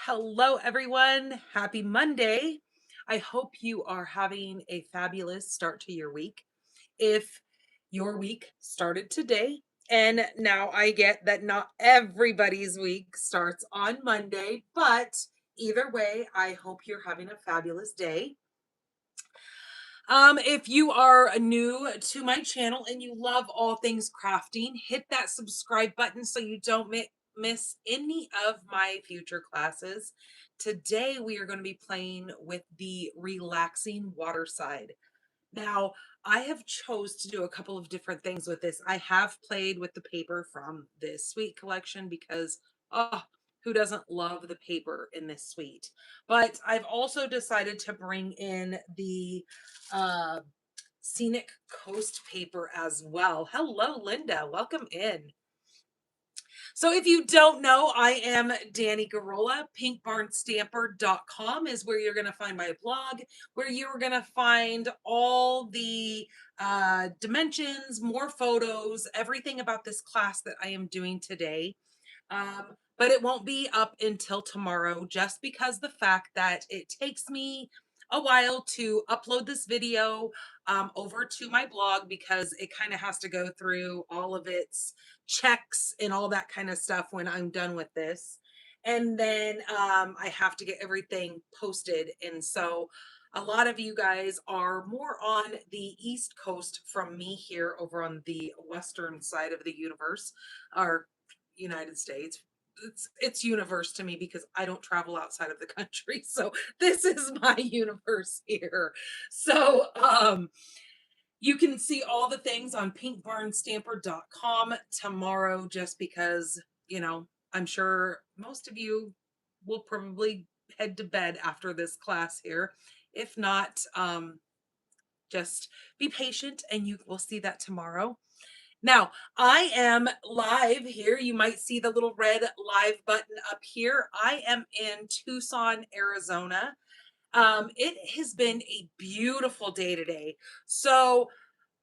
Hello, everyone. Happy Monday. I hope you are having a fabulous start to your week. If your week started today, and now I get that not everybody's week starts on Monday, but either way, I hope you're having a fabulous day. If you are new to my channel and you love all things crafting, hit that subscribe button so you don't miss any of my future classes. Today we are going to be playing with the relaxing Waterside. Now, I have chose to do a couple of different things with this. I have played with the paper from this suite collection because, oh, who doesn't love the paper in this suite? But I've also decided to bring in the uh, Scenic Coast paper as well. Hello, Linda. Welcome in. So if you don't know, I am Danny Garola. Pinkbarnstamper.com is where you're going to find my blog, where you're going to find all the dimensions, more photos, everything about this class that I am doing today. But it won't be up until tomorrow, just because the fact that it takes me a while to upload this video over to my blog, because it kind of has to go through all of its checks and all that kind of stuff when I'm done with this. And then I have to get everything posted. And so a lot of you guys are more on the East Coast from me here over on the Western side of the universe, or United States. It's universe to me because I don't travel outside of the country. So this is my universe here. So you can see all the things on pinkbarnstamper.com tomorrow, just because, I'm sure most of you will probably head to bed after this class here. If not, just be patient and you will see that tomorrow. Now, I am live here. You might see the little red live button up here. I am in Tucson, Arizona. It has been a beautiful day today. So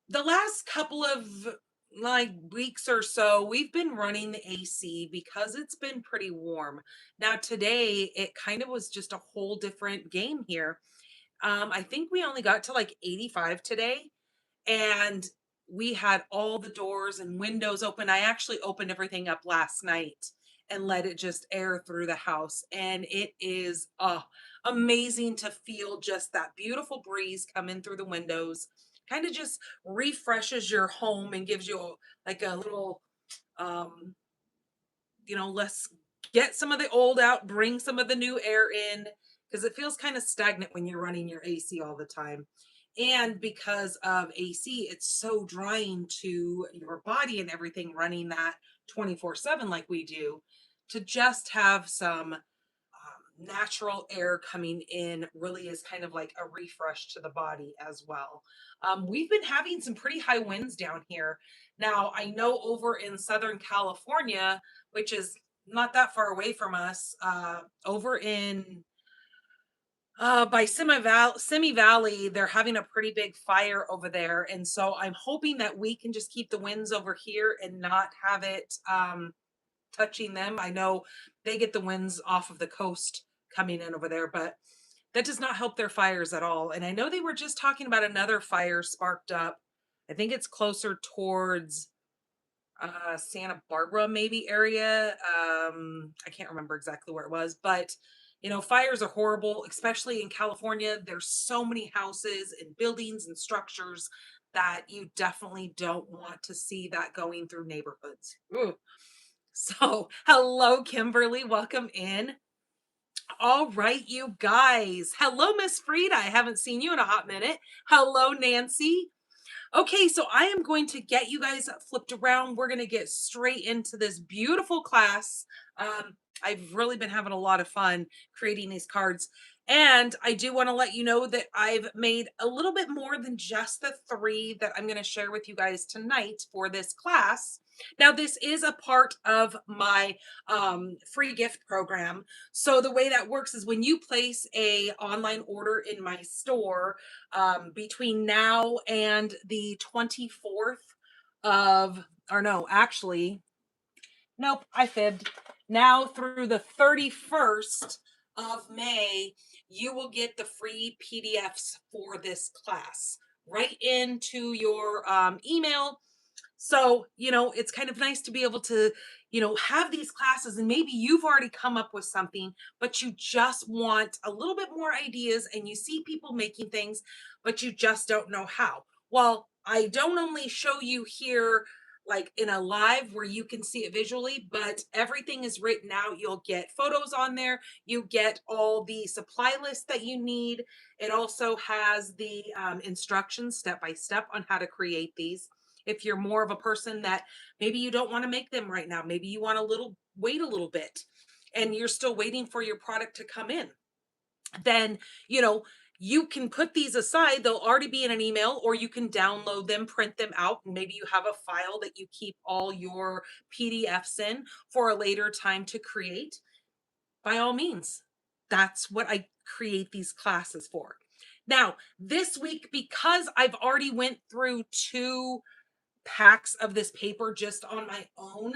the last couple of weeks or so, we've been running the AC because it's been pretty warm. Now today, it kind of was just a whole different game here. I think we only got to like 85 today, and we had all the doors and windows open. I actually opened everything up last night and let it just air through the house. And it is amazing to feel just that beautiful breeze come in through the windows. Kind of just refreshes your home and gives you like a little, um, let's get some of the old out, bring some of the new air in, because it feels kind of stagnant when you're running your AC all the time. And because of AC, it's so drying to your body and everything running that 24/7 like we do. To just have some natural air coming in really is kind of like a refresh to the body as well. We've been having some pretty high winds down here. Now, I know over in Southern California, which is not that far away from us, over in by Simi Valley, they're having a pretty big fire over there. And so I'm hoping that we can just keep the winds over here and not have it touching them. I know they get the winds off of the coast coming in over there, but that does not help their fires at all. And I know they were just talking about another fire sparked up. I think it's closer towards Santa Barbara maybe area. I can't remember exactly where it was, but fires are horrible, especially in California. There's so many houses and buildings and structures that you definitely don't want to see that going through neighborhoods. Ooh. So, hello, Kimberly. Welcome in. All right, you guys. Hello, Miss Frieda. I haven't seen you in a hot minute. Hello, Nancy. Okay, so I am going to get you guys flipped around. We're going to get straight into this beautiful class. I've really been having a lot of fun creating these cards. And I do want to let you know that I've made a little bit more than just the 3 that I'm going to share with you guys tonight for this class. Now, this is a part of my free gift program. So the way that works is when you place a online order in my store between now and the 24th of, or no, actually, nope, I fibbed. Now through the 31st of May, you will get the free PDFs for this class right into your email. So, it's kind of nice to be able to, have these classes, and maybe you've already come up with something, but you just want a little bit more ideas and you see people making things, but you just don't know how. Well, I don't only show you here like in a live where you can see it visually, but everything is written out. You'll get photos on there. You get all the supply lists that you need. It also has the instructions step by step on how to create these. If you're more of a person that maybe you don't want to make them right now, maybe you want wait a little bit and you're still waiting for your product to come in, then, you can put these aside. They'll already be in an email, or you can download them, print them out, and maybe you have a file that you keep all your PDFs in for a later time to create. By all means, that's what I create these classes for. Now, this week, because I've already went through 2 packs of this paper just on my own,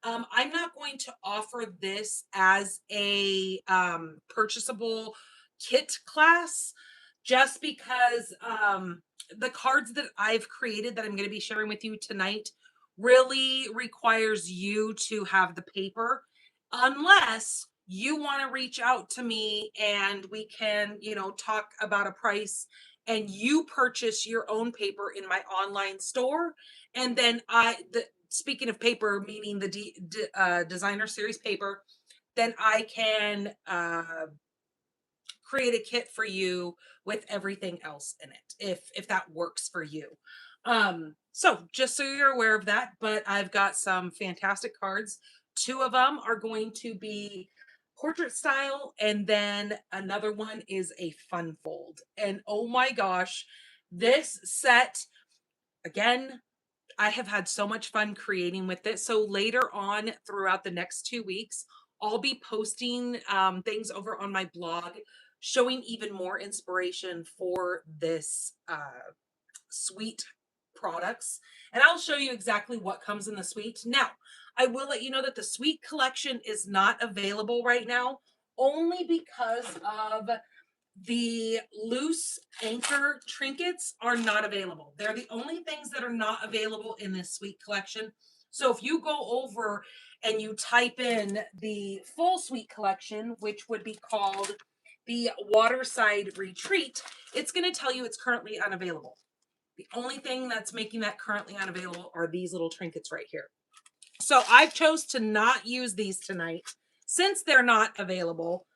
I'm not going to offer this as a purchasable kit class, just because the cards that I've created that I'm going to be sharing with you tonight really requires you to have the paper, unless you want to reach out to me and we can, talk about a price and you purchase your own paper in my online store. And then speaking of paper, meaning the designer series paper, then I can create a kit for you with everything else in it, if that works for you. So just so you're aware of that, but I've got some fantastic cards. 2 of them are going to be portrait style, and then another one is a fun fold. And oh my gosh, this set, again, I have had so much fun creating with it. So later on throughout the next 2 weeks, I'll be posting things over on my blog showing even more inspiration for this suite products. And I'll show you exactly what comes in the suite. Now, I will let you know that the suite collection is not available right now, only because of the loose anchor trinkets are not available. They're the only things that are not available in this suite collection. So if you go over and you type in the full suite collection, which would be called the Waterside Retreat, it's going to tell you it's currently unavailable. The only thing that's making that currently unavailable are these little trinkets right here. So I've chose to not use these tonight since they're not available.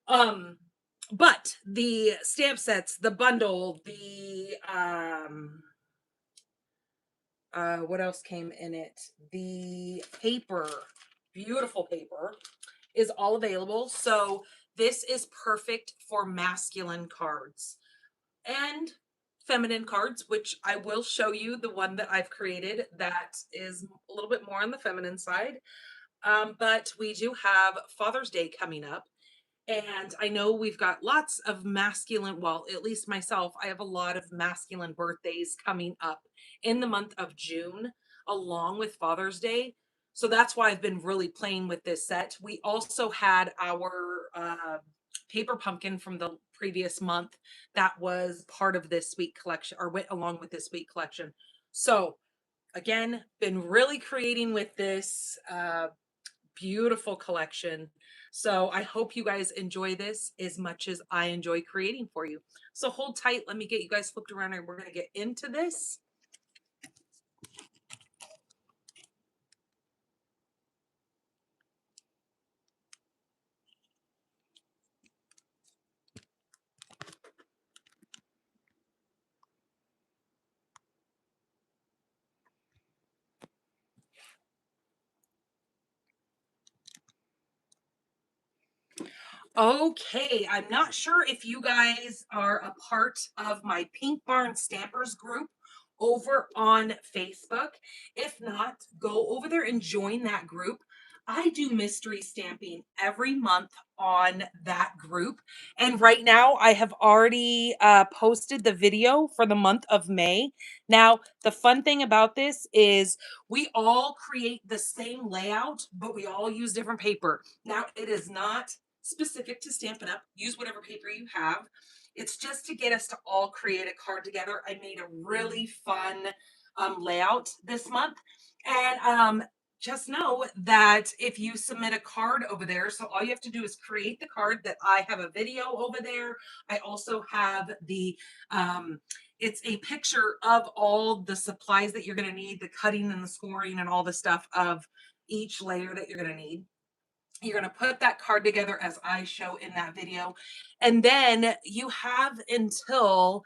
But the stamp sets, the bundle, the what else came in it? The paper, beautiful paper, is all available. So this is perfect for masculine cards and feminine cards, which I will show you the one that I've created that is a little bit more on the feminine side. But we do have Father's Day coming up. And I know we've got lots of masculine, well, at least myself, I have a lot of masculine birthdays coming up in the month of June, along with Father's Day. So that's why I've been really playing with this set. We also had our paper pumpkin from the previous month that was part of this suite collection, or went along with this suite collection. So again, been really creating with this beautiful collection. So I hope you guys enjoy this as much as I enjoy creating for you. So hold tight. Let me get you guys flipped around and we're going to get into this. Okay, I'm not sure if you guys are a part of my Pink Barn Stampers group over on Facebook. If not, go over there and join that group. I do mystery stamping every month on that group. And right now I have already posted the video for the month of May. Now, the fun thing about this is we all create the same layout, but we all use different paper. Now, it is not specific to Stampin' Up. Use whatever paper you have. It's just to get us to all create a card together. I made a really fun layout this month. And just know that if you submit a card over there, so all you have to do is create the card. That I have a video over there. I also have the it's a picture of all the supplies that you're going to need, the cutting and the scoring and all the stuff of each layer that you're going to need. You're going to put that card together as I show in that video, and then you have until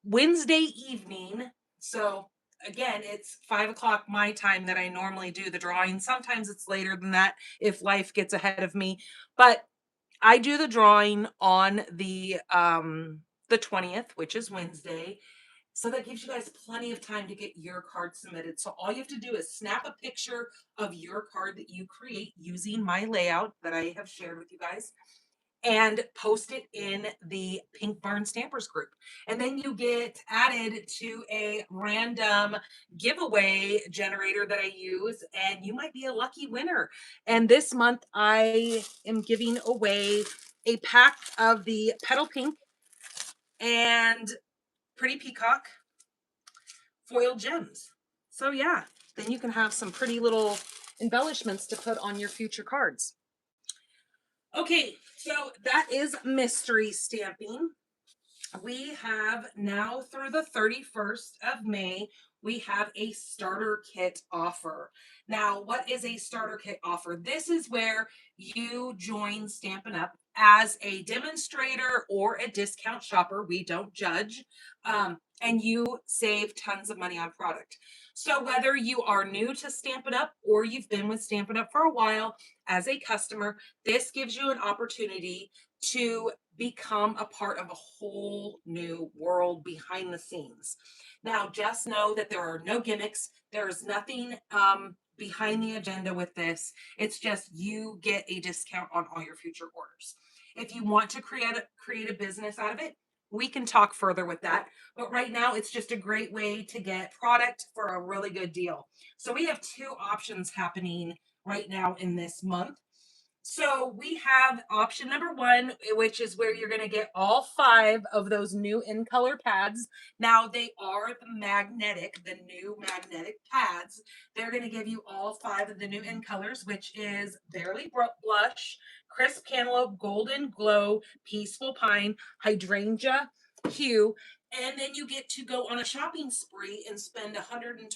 Wednesday evening. So again, it's 5 o'clock my time that I normally do the drawing. Sometimes it's later than that if life gets ahead of me. But I do the drawing on the 20th, which is Wednesday. So that gives you guys plenty of time to get your card submitted. So all you have to do is snap a picture of your card that you create using my layout that I have shared with you guys, and post it in the Pink Barn Stampers group. And then you get added to a random giveaway generator that I use, and you might be a lucky winner. And this month I am giving away a pack of the Petal Pink and Pretty Peacock foil gems. So yeah, then you can have some pretty little embellishments to put on your future cards. Okay, so that is mystery stamping. We have now through the 31st of May, we have a starter kit offer. Now, what is a starter kit offer? This is where you join Stampin' Up! As a demonstrator or a discount shopper. We don't judge. And you save tons of money on product. So whether you are new to Stampin' Up! Or you've been with Stampin' Up! For a while as a customer, this gives you an opportunity to become a part of a whole new world behind the scenes. Now, just know that there are no gimmicks. There is nothing behind the agenda with this. It's just you get a discount on all your future orders. If you want to create a business out of it, we can talk further with that. But right now, it's just a great way to get product for a really good deal. So we have two options happening right now in this month. So we have option number one, which is where you're going to get all 5 of those new in color pads. Now they are the new magnetic pads. They're going to give you all 5 of the new in colors, which is Barely Blush, Crisp Cantaloupe, Golden Glow, Peaceful Pine, Hydrangea Hue. And then you get to go on a shopping spree and spend $125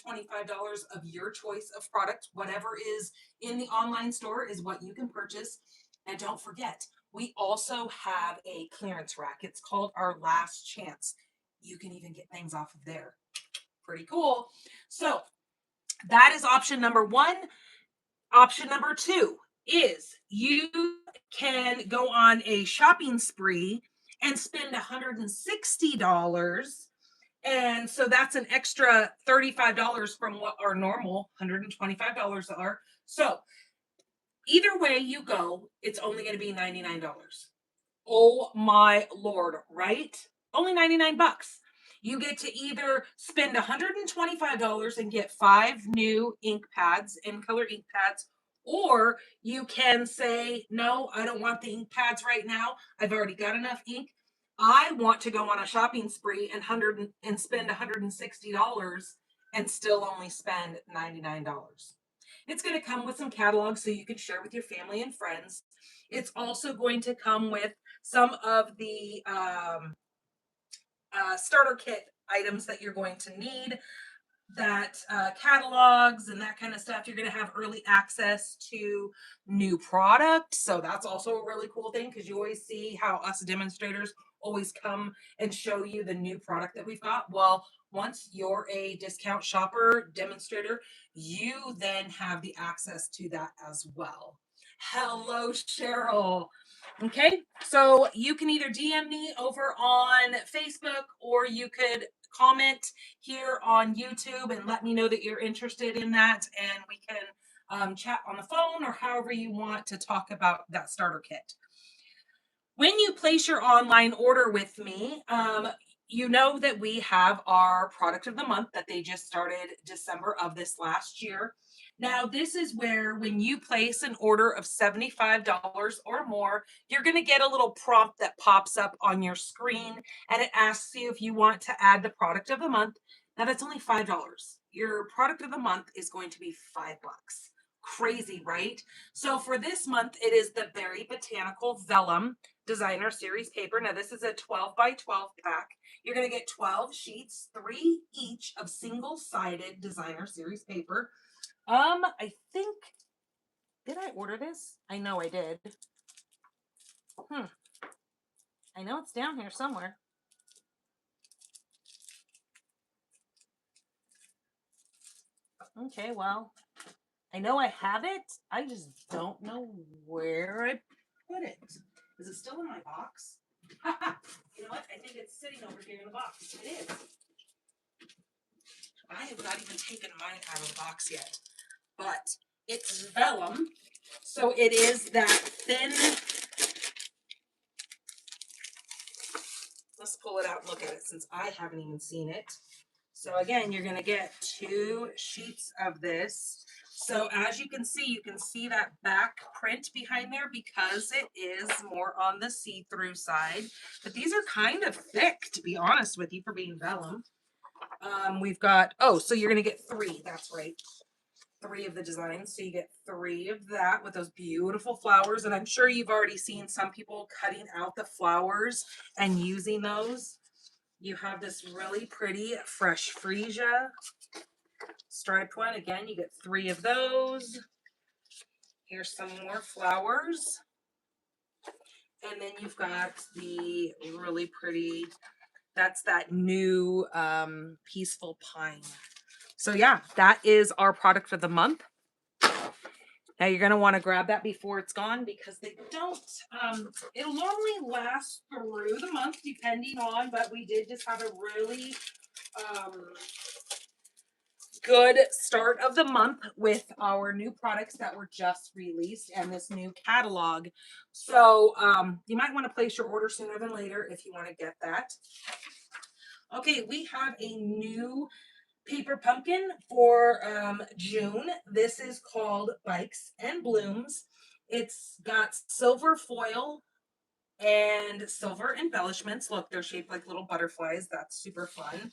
of your choice of product. Whatever is in the online store is what you can purchase. And don't forget, we also have a clearance rack. It's called our Last Chance. You can even get things off of there. Pretty cool. So that is option number one. Option number two is you can go on a shopping spree and spend $160. And so that's an extra $35 from what our normal $125 are. So either way you go, it's only going to be $99. Oh my Lord, right? Only 99 bucks. You get to either spend $125 and get 5 new ink pads, in color ink pads, or you can say, no, I don't want the ink pads right now. I've already got enough ink. I want to go on a shopping spree and spend $160 and still only spend $99. It's going to come with some catalogs so you can share with your family and friends. It's also going to come with some of the starter kit items that you're going to need, that catalogs and that kind of stuff. You're going to have early access to new product. So that's also a really cool thing, because you always see how us demonstrators always come and show you the new product that we've got. Well, once you're a discount shopper demonstrator, you then have the access to that as well. Hello, Cheryl. Okay, so you can either DM me over on Facebook, or you could comment here on YouTube and let me know that you're interested in that, and we can chat on the phone or however you want to talk about that starter kit. When you place your online order with me, you know that we have our product of the month that they just started December of this last year. Now, this is where when you place an order of $75 or more, you're going to get a little prompt that pops up on your screen and it asks you if you want to add the product of the month. Now, that's only $5. Your product of the month is going to be $5. Crazy, right? So for this month, it is the Berry Botanical Vellum Designer Series paper. Now, this is a 12 by 12 pack. You're going to get 12 sheets, 3 each of single-sided Designer Series paper. I think, did I order this? I know I did. I know it's down here somewhere. Okay, well, I know I have it. I just don't know where I put it. Is it still in my box? You know what? I think it's sitting over here in the box. It is. I have not even taken mine out of the box yet. But it's vellum. So it is that thin. Let's pull it out and look at it since I haven't even seen it. So again, you're going to get 2 sheets of this. So as you can see that back print behind there because it is more on the see-through side. But these are kind of thick, to be honest with you, for being vellum. We've got, so you're going to get 3. That's right. 3 of the designs. So you get 3 of that with those beautiful flowers. And I'm sure you've already seen some people cutting out the flowers and using those. You have this really pretty fresh freesia striped one. Again, you get 3 of those. Here's some more flowers. And then you've got the really pretty, that's that new peaceful pine. So yeah, that is our product for the month. Now you're going to want to grab that before it's gone because they don't, it'll normally last through the month depending on, but we did just have a really good start of the month with our new products that were just released and this new catalog. So you might want to place your order sooner than later if you want to get that. Okay, we have a new paper pumpkin for June. This is called Bikes and Blooms. It's got silver foil and silver embellishments. Look, they're shaped like little butterflies. That's super fun.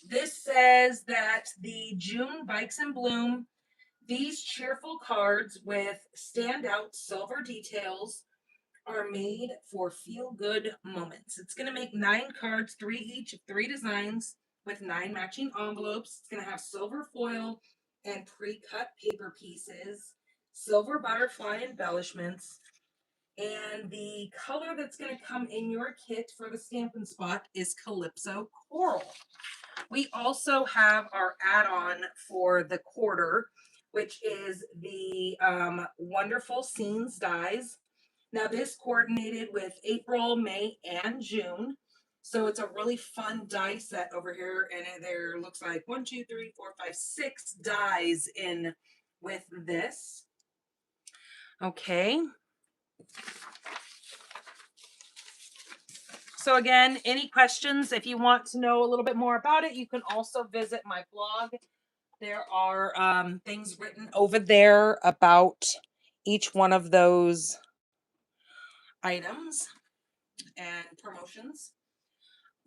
This says that the June Bikes and Bloom, these cheerful cards with standout silver details are made for feel-good moments. It's going to make 9 cards, 3 each of 3 designs with 9 matching envelopes. It's going to have silver foil and pre-cut paper pieces, silver butterfly embellishments, and the color that's going to come in your kit for the Stampin' Spot is Calypso Coral. We also have our add-on for the quarter, which is the Wonderful Scenes dies. Now this coordinated with April, May, and June. So it's a really fun die set over here. And there looks like 1, 2, 3, 4, 5, 6 dies in with this. Okay. So again, any questions, if you want to know a little bit more about it, you can also visit my blog. There are things written over there about each one of those items and promotions.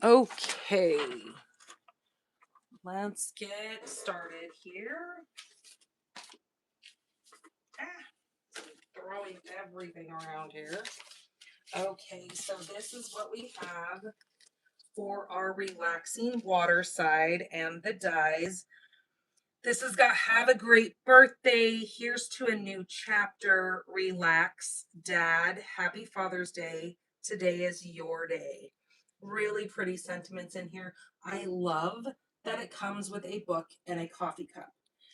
Okay, let's get started here. Throwing everything around here. Okay, so this is what we have for our relaxing Waterside and the dies. This has got have a great birthday. Here's to a new chapter. Relax, Dad. Happy Father's Day. Today is your day. Really pretty sentiments in here. I love that it comes with a book and a coffee cup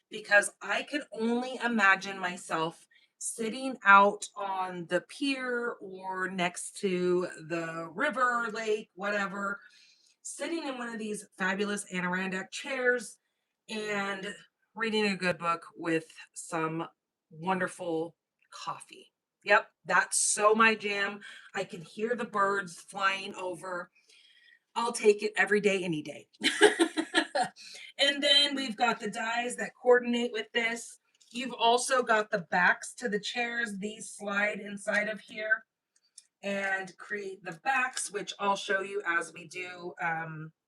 because I could only imagine myself sitting out on the pier or next to the river, lake, whatever, sitting in one of these fabulous Adirondack chairs and reading a good book with some wonderful coffee. Yep, that's so my jam. I can hear the birds flying over. I'll take it every day, any day. And then we've got the dies that coordinate with this. You've also got the backs to the chairs. These slide inside of here and create the backs, which I'll show you as we do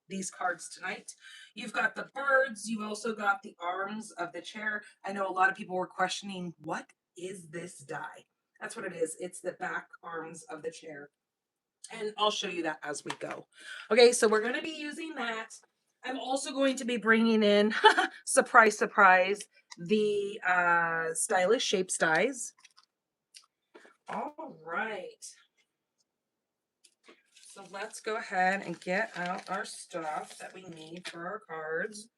these cards tonight. You've got the birds. You've also got the arms of the chair. I know a lot of people were questioning, what is this die? That's what it is. It's the back arms of the chair. And I'll show you that as we go. Okay, so we're going to be using that. I'm also going to be bringing in, surprise, surprise, the Stylish Shapes dies. All right. So let's go ahead and get out our stuff that we need for our cards.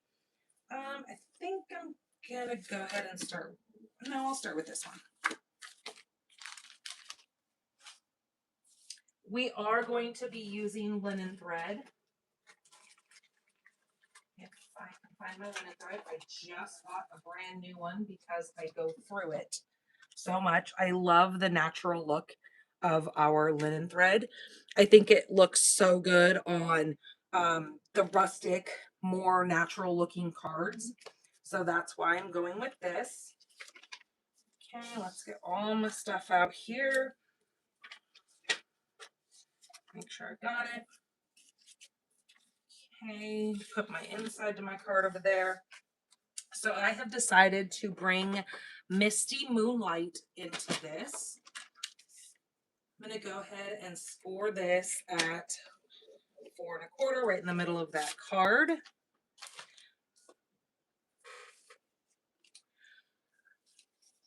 I think I'm gonna go ahead and start. No, I'll start with this one. We are going to be using linen thread. If I can find my linen thread, I just bought a brand new one because I go through it so much. I love the natural look of our linen thread. I think it looks so good on the rustic, more natural looking cards. So that's why I'm going with this. Okay, let's get all my stuff out here. Make sure I got it. Okay, put my inside to my card over there. So I have decided to bring Misty Moonlight into this. I'm going to go ahead and score this at 4 1/4, right in the middle of that card.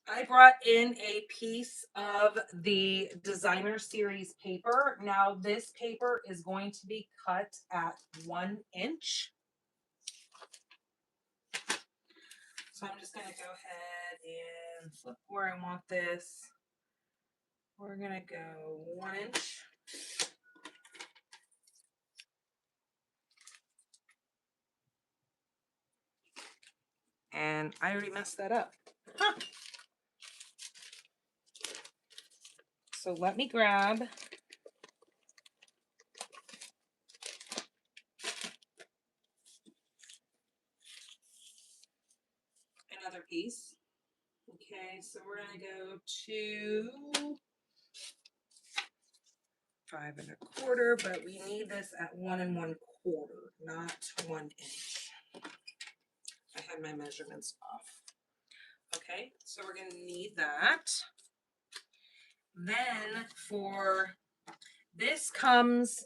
I brought in a piece of the designer series paper. Now this paper is going to be cut at 1 inch. So I'm just going to go ahead and flip where I want this. We're going to go 1 inch. And I already messed that up. Huh. So let me grab another piece. Okay, so we're going to go to 5 1/4, but we need this at 1 1/4, not 1 inch. I had my measurements off. Okay, so we're going to need that. Then for this comes,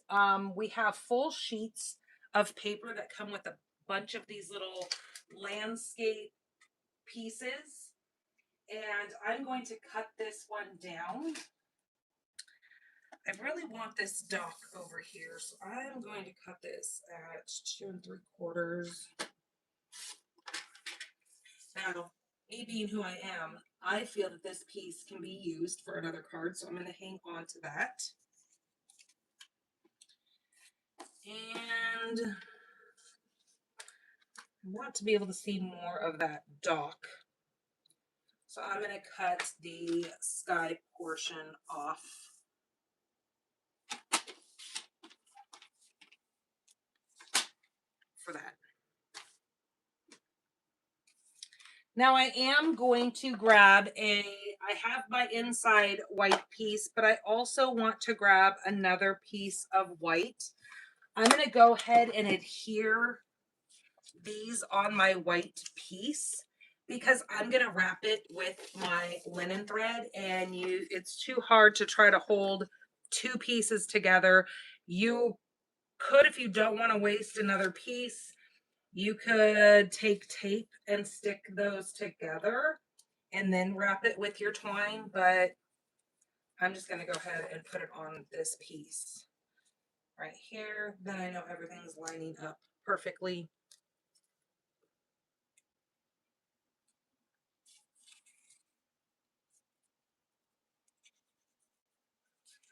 we have full sheets of paper that come with a bunch of these little landscape pieces. And I'm going to cut this one down. I really want this dock over here, so I'm going to cut this at 2 3/4. Now, me being who I am, I feel that this piece can be used for another card, so I'm going to hang on to that. And I want to be able to see more of that dock. So I'm going to cut the sky portion off for that. Now I am going to grab I have my inside white piece, but I also want to grab another piece of white. I'm going to go ahead and adhere these on my white piece because I'm going to wrap it with my linen thread, and it's too hard to try to hold two pieces together. You could, if you don't want to waste another piece, you could take tape and stick those together and then wrap it with your twine, but I'm just going to go ahead and put it on this piece right here. Then I know everything's lining up perfectly.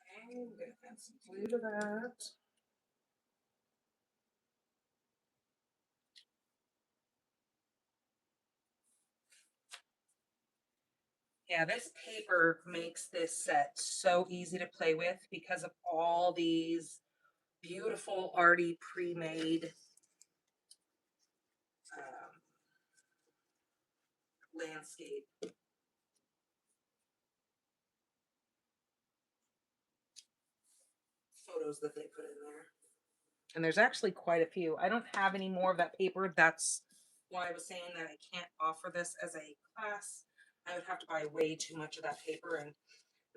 Okay, I'm going to add some glue to that. Yeah, this paper makes this set so easy to play with because of all these beautiful, already pre-made um, landscape photos that they put in there. And there's actually quite a few. I don't have any more of that paper. That's why I was saying that I can't offer this as a class. I would have to buy way too much of that paper. And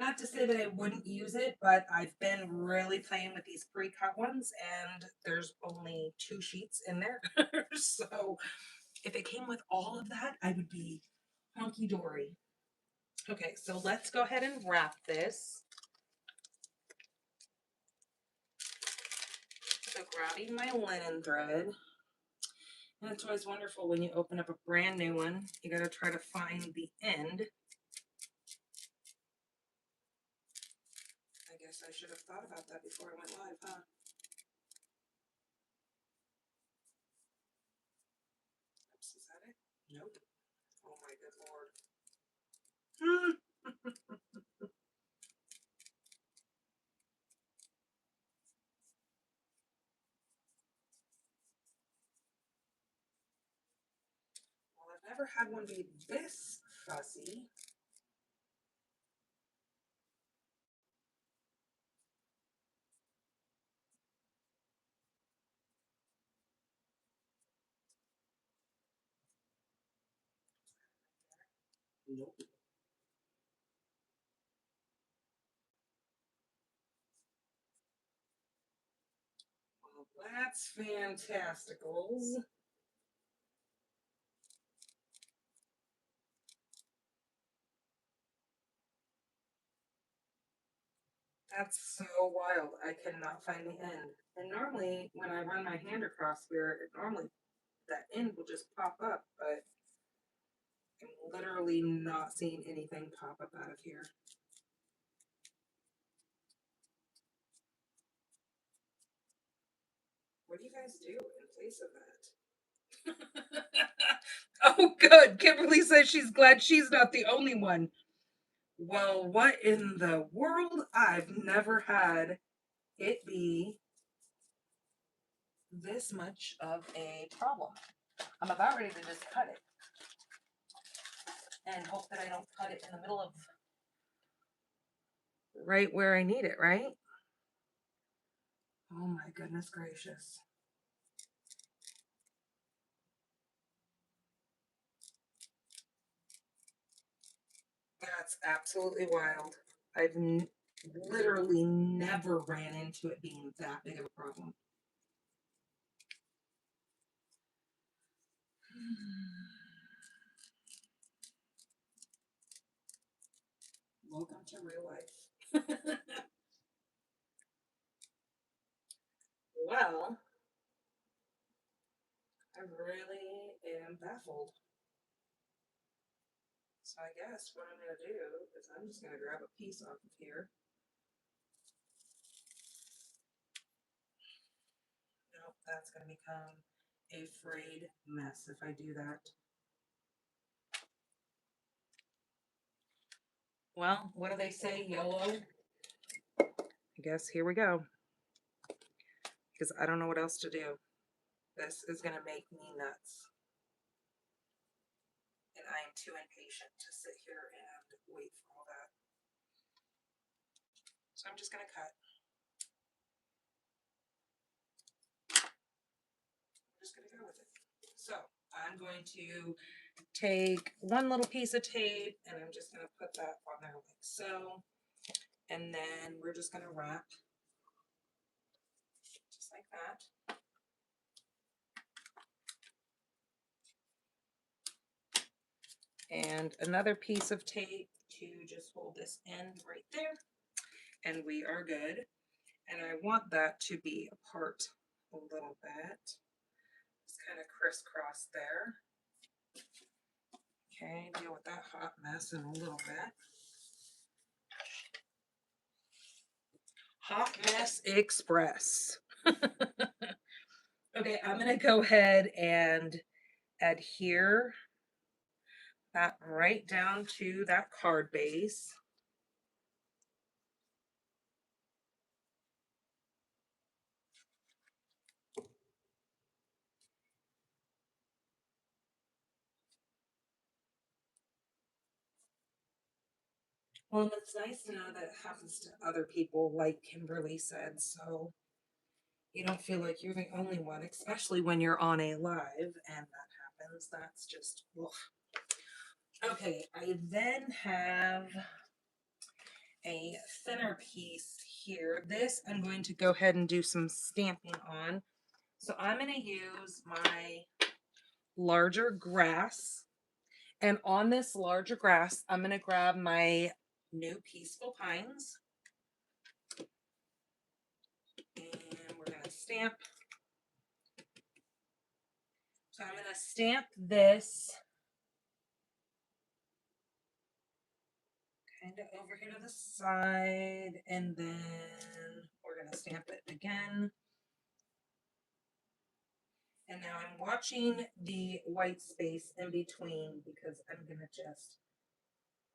not to say that I wouldn't use it, but I've been really playing with these pre-cut ones, and there's only 2 sheets in there. So if it came with all of that, I would be honky-dory. Okay, so let's go ahead and wrap this. So grabbing my linen thread. And it's always wonderful when you open up a brand new one. You got to try to find the end. I guess I should have thought about that before I went live, huh? Oops, is that it? Nope. Oh my good lord. Well, I've never had one be this fussy. Nope. Well, that's fantasticals. That's so wild. I cannot find the end. And normally, when I run my hand across here, normally that end will just pop up, but I'm literally not seeing anything pop up out of here. What do you guys do in place of that? Oh, good. Kimberly says she's glad she's not the only one. Well, what in the world? I've never had it be this much of a problem. I'm about ready to just cut it and hope that I don't cut it in the middle of right where I need it, right? Oh my goodness gracious. That's absolutely wild. I've literally never ran into it being that big of a problem. Welcome to real life. Well, I really am baffled. So I guess what I'm going to do is I'm just going to grab a piece off of here. Nope, that's going to become a frayed mess if I do that. Well, what do they say? YOLO? I guess here we go. Because I don't know what else to do. This is going to make me nuts. And I am too impatient to sit here and wait for all that. So I'm just going to cut. I'm just going to go with it. So I'm going to take one little piece of tape and I'm just going to put that on there like so. And then we're just going to wrap just like that. And another piece of tape to just hold this end right there. And we are good. And I want that to be apart a little bit. Just kind of crisscross there. Okay, deal with that hot mess in a little bit. Hot mess express. Okay, I'm going to go ahead and adhere that right down to that card base. Well, and it's nice to know that it happens to other people, like Kimberly said, so you don't feel like you're the only one, especially when you're on a live and that happens. That's just, ugh. Okay, I then have a thinner piece here. This I'm going to go ahead and do some stamping on. So I'm going to use my larger grass. And on this larger grass, I'm going to grab my new Peaceful Pines. And we're going to stamp. So I'm going to stamp this kind of over here to the side. And then we're going to stamp it again. And now I'm watching the white space in between because I'm going to just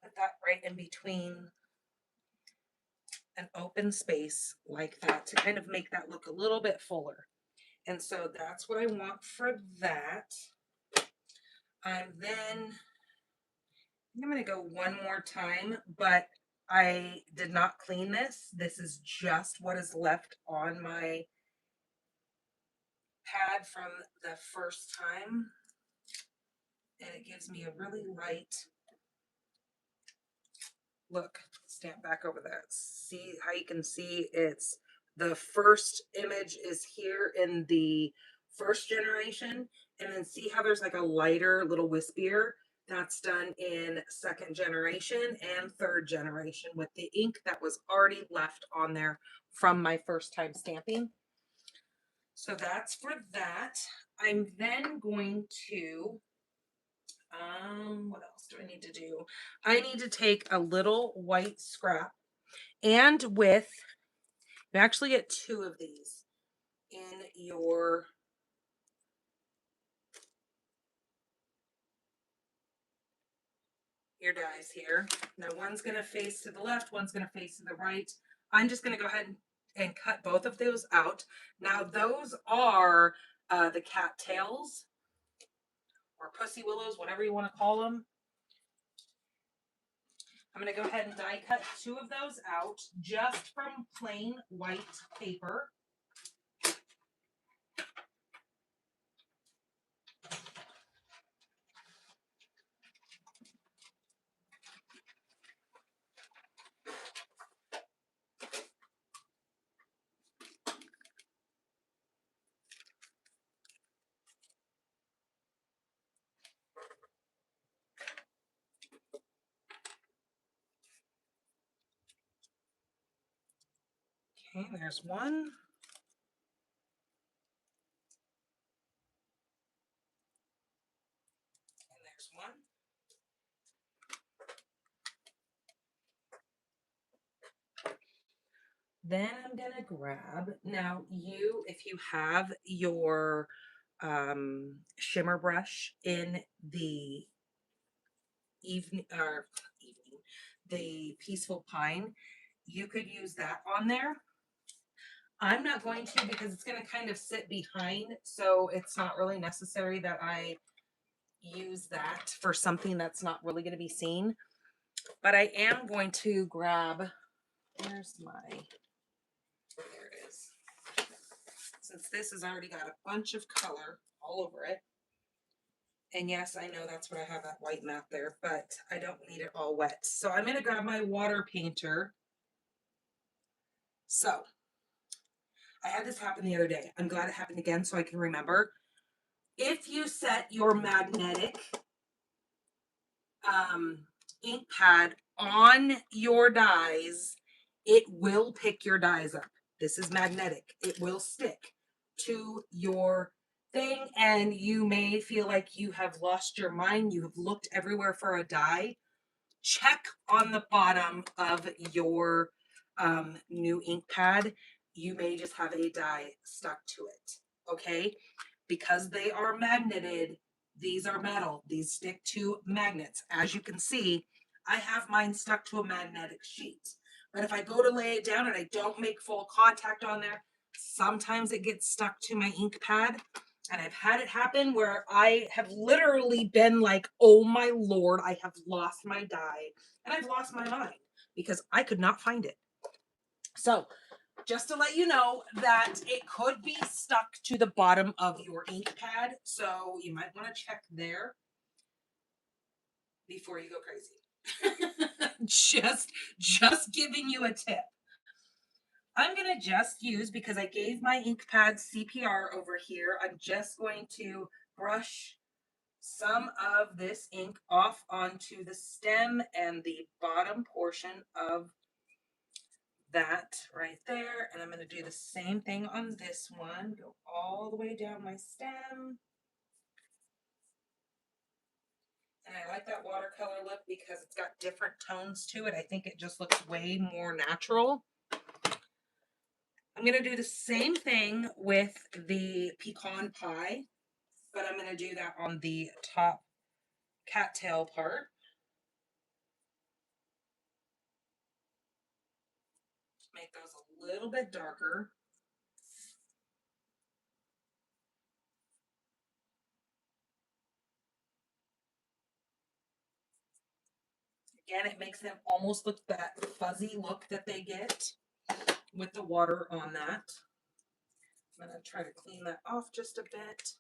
put that right in between an open space like that to kind of make that look a little bit fuller. And so that's what I want for that. I'm going to go one more time, but I did not clean this. This is just what is left on my pad from the first time. And it gives me a really light look. Stamp back over that. See how you can see it's the first image is here in the first generation, and then see how there's like a lighter, little wispier. That's done in second generation and third generation with the ink that was already left on there from my first time stamping. So that's for that. I'm then going to what else do I need to do? I need to take a little white scrap, and with, you actually get two of these in your dies here. Now one's going to face to the left, one's going to face to the right. I'm just going to go ahead and cut both of those out. Now those are the cattails or pussy willows, whatever you want to call them. I'm going to go ahead and die cut two of those out just from plain white paper. Okay, there's one. And there's one. Then I'm going to grab, now if you have your shimmer brush in the evening, the Peaceful Pine, you could use that on there. I'm not going to because it's going to kind of sit behind, so it's not really necessary that I use that for something that's not really going to be seen. But I am going to grab, where's my, there it is. Since this has already got a bunch of color all over it. And yes, I know that's what I have, that white mat there, but I don't need it all wet. So I'm going to grab my water painter. So I had this happen the other day. I'm glad it happened again so I can remember. If you set your magnetic ink pad on your dies, it will pick your dies up. This is magnetic. It will stick to your thing, and you may feel like you have lost your mind. You have looked everywhere for a die. Check on the bottom of your new ink pad. You may just have a die stuck to it, okay? Because they are magneted, These are metal. These stick to magnets. As you can see, I have mine stuck to a magnetic sheet. But if I go to lay it down and I don't make full contact on there, sometimes it gets stuck to my ink pad. And I've had it happen where I have literally been like, oh my Lord, I have lost my die. And I've lost my mind because I could not find it. So just to let you know that it could be stuck to the bottom of your ink pad. So you might want to check there before you go crazy. just giving you a tip. I'm going to just use, because I gave my ink pad CPR over here, I'm just going to brush some of this ink off onto the stem and the bottom portion of that right there. And I'm going to do the same thing on this one. Go all the way down my stem. And I like that watercolor look because it's got different tones to it. I think it just looks way more natural. I'm going to do the same thing with the pecan pie, but I'm going to do that on the top cattail part. Make those a little bit darker. Again, it makes them almost look that fuzzy look that they get with the water on that. I'm going to try to clean that off just a bit.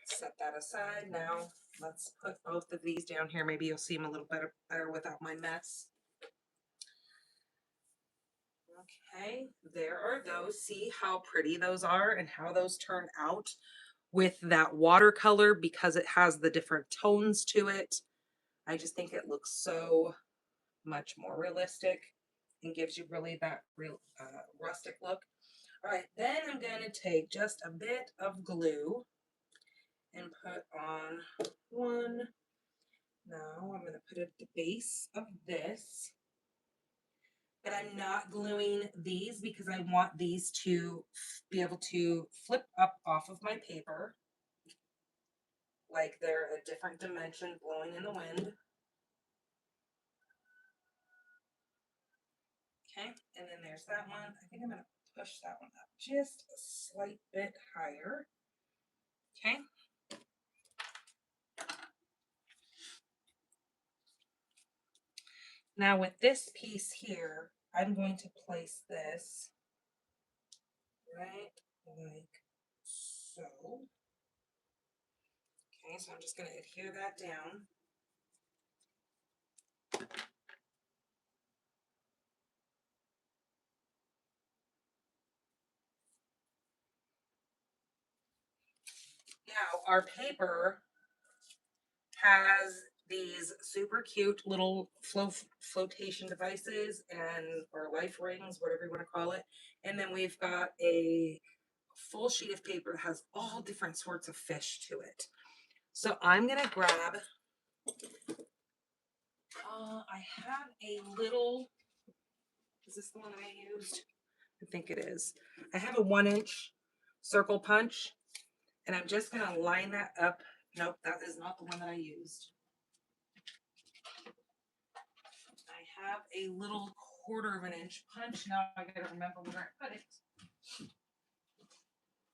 Set that aside. Now let's put both of these down here. Maybe you'll see them a little better without my mess. Okay, there are those. See how pretty those are and how those turn out with that watercolor because it has the different tones to it. I just think it looks so much more realistic and gives you really that real rustic look. All right, then I'm going to take just a bit of glue and put on one. Now I'm going to put it at the base of this. But I'm not gluing these because I want these to be able to flip up off of my paper like they're a different dimension blowing in the wind. Okay, and then there's that one. I think I'm going to push that one up just a slight bit higher. Okay. Now with this piece here, I'm going to place this right like so. Okay, so I'm just going to adhere that down. Now our paper has these super cute little flotation devices and or life rings, whatever you want to call it. And then we've got a full sheet of paper that has all different sorts of fish to it. So I'm gonna grab. I have a little. Is this the one that I used? I think it is. I have a 1-inch circle punch, and I'm just gonna line that up. Nope, that is not the one that I used. I have a little 1/4 inch punch. Now I gotta remember where I put it.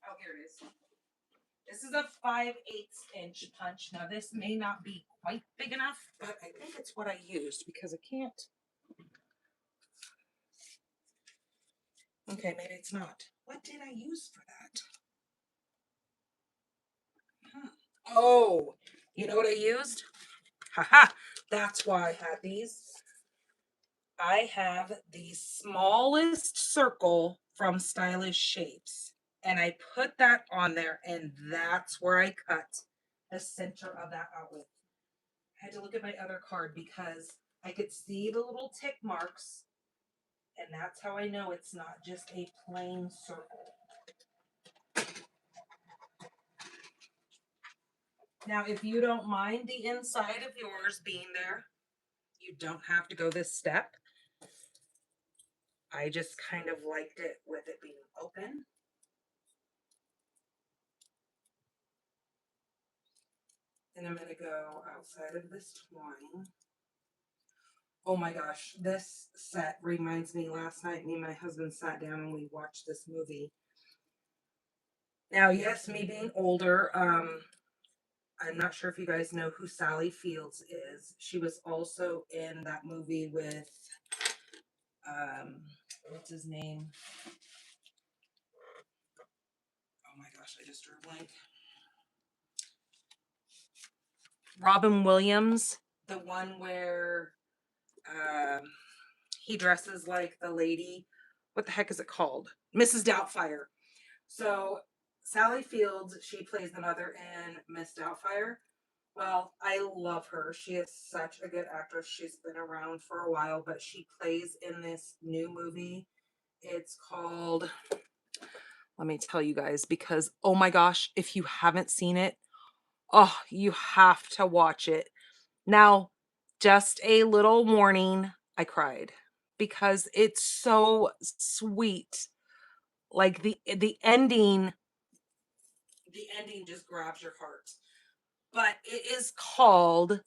Oh, here it is. This is a 5/8 inch punch. Now this may not be quite big enough, but I think it's what I used because I can't. Okay, maybe it's not. What did I use for that? Oh, you know what I used? Haha, that's why I had these. I have the smallest circle from Stylish Shapes, and I put that on there, and that's where I cut the center of that out with. I had to look at my other card because I could see the little tick marks, and that's how I know it's not just a plain circle. Now, if you don't mind the inside of yours being there, you don't have to go this step. I just kind of liked it with it being open. And I'm going to go outside of this twine. Oh my gosh, this set reminds me, last night me and my husband sat down and we watched this movie. Now, yes, me being older, I'm not sure if you guys know who Sally Fields is. She was also in that movie with, what's his name? Oh my gosh, I just drew a blank. Robin Williams, the one where he dresses like the lady. What the heck is it called? Mrs. Doubtfire. So Sally Fields, she plays the mother in Miss Doubtfire. Well, I love her. She is such a good actress. She's been around for a while, but she plays in this new movie. It's called, let me tell you guys, because oh my gosh, if you haven't seen it, oh, you have to watch it. Now, just a little warning, I cried because it's so sweet. Like the ending just grabs your heart. But it is called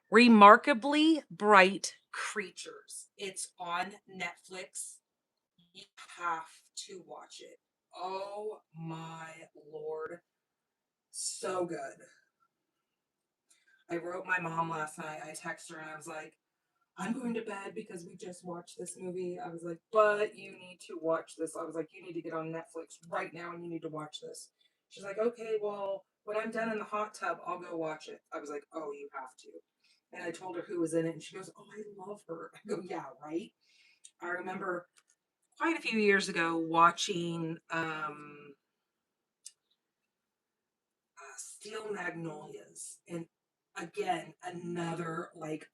Remarkably Bright Creatures. It's on Netflix. You have to watch it. Oh my Lord. So good. I wrote my mom last night. I texted her and I was like, I'm going to bed because we just watched this movie. I was like, but you need to watch this. I was like, you need to get on Netflix right now and you need to watch this. She's like, okay, well, when I'm done in the hot tub, I'll go watch it. I was like, oh, you have to. And I told her who was in it and she goes, oh, I love her. I go, yeah, right. I remember quite a few years ago watching Steel Magnolias. And again, another like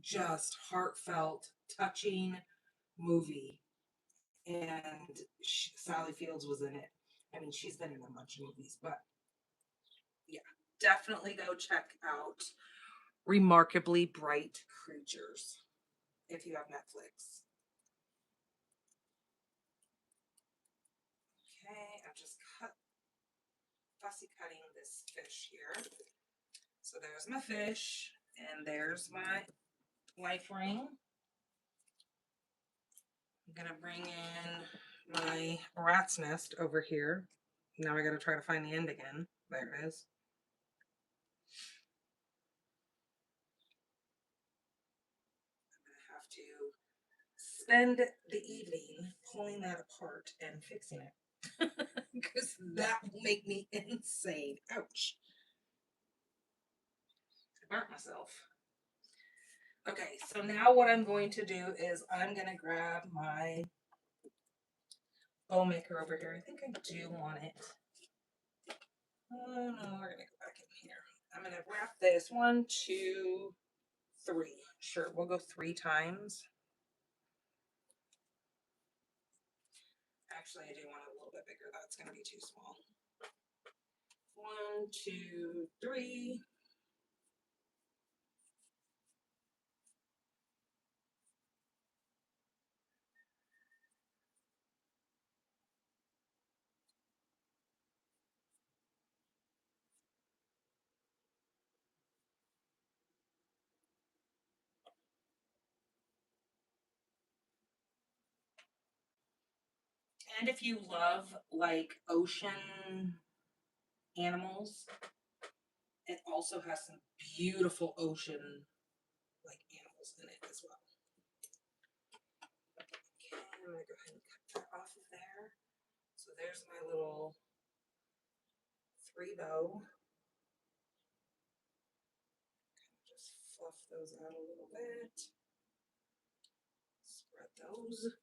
just heartfelt, touching movie. And Sally Fields was in it. I mean, she's been in a bunch of movies, but yeah, definitely go check out Remarkably Bright Creatures if you have Netflix. Okay, I'm just fussy cutting this fish here. So there's my fish, and there's my life ring. I'm gonna bring in my rat's nest over here. Now I gotta try to find the end again. There it is. I'm gonna have to spend the evening pulling that apart and fixing it. Because that will make me insane. Ouch. I burnt myself. Okay, so now what I'm going to do is I'm going to grab my bow maker over here. I think I do want it. Oh no, we're going to go back in here. I'm going to wrap this 1, 2, 3. Sure, we'll go 3 times. Actually, I do want it a little bit bigger. That's going to be too small. 1, 2, 3. And if you love like ocean animals, it also has some beautiful ocean like animals in it as well. Okay, I'm gonna go ahead and cut that off of there. So there's my little 3 bow. Just fluff those out a little bit. Spread those.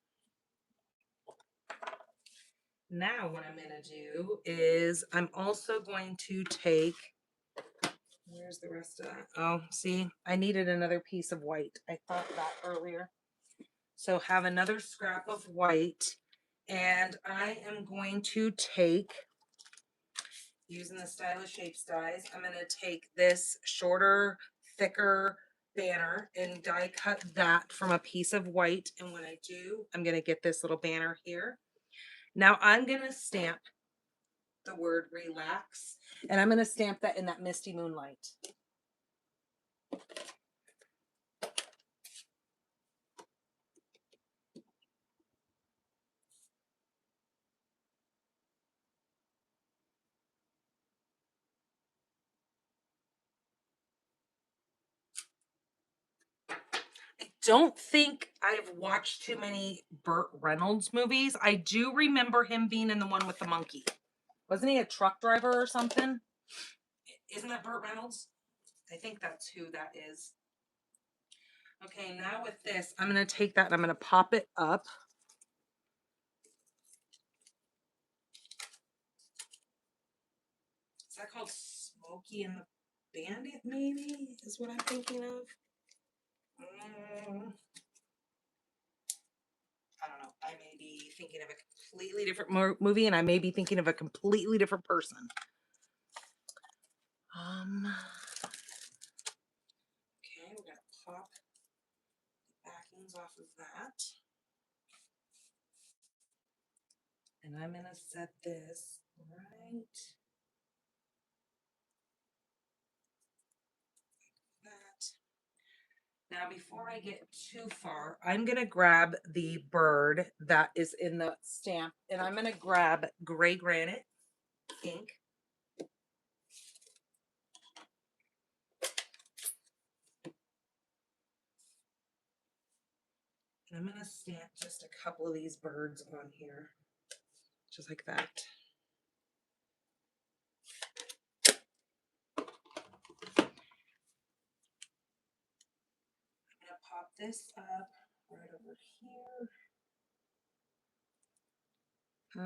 Now what I'm gonna do is I'm also going to take, where's the rest of that? Oh, see, I needed another piece of white. I thought that earlier. So have another scrap of white, and I am going to take, using the Stylish Shapes dies, I'm going to take this shorter, thicker banner and die cut that from a piece of white. And when I do, I'm going to get this little banner here. Now I'm going to stamp the word relax. And I'm going to stamp that in that Misty Moonlight. Don't think I've watched too many Burt Reynolds movies. I do remember him being in the one with the monkey. Wasn't he a truck driver or something? Isn't that Burt Reynolds? I think that's who that is. Okay, now with this, I'm going to take that and I'm going to pop it up. Is that called Smokey and the Bandit, maybe? Is what I'm thinking of. I don't know. I may be thinking of a completely different movie, and I may be thinking of a completely different person. Okay, we're gonna pop the backings off of that, and I'm gonna set this right like that. Now, before I get too far, I'm gonna grab the bird that is in the stamp, and I'm gonna grab Gray Granite ink. And I'm going to stamp just a couple of these birds on here, just like that. I'm going to pop this up right over here. So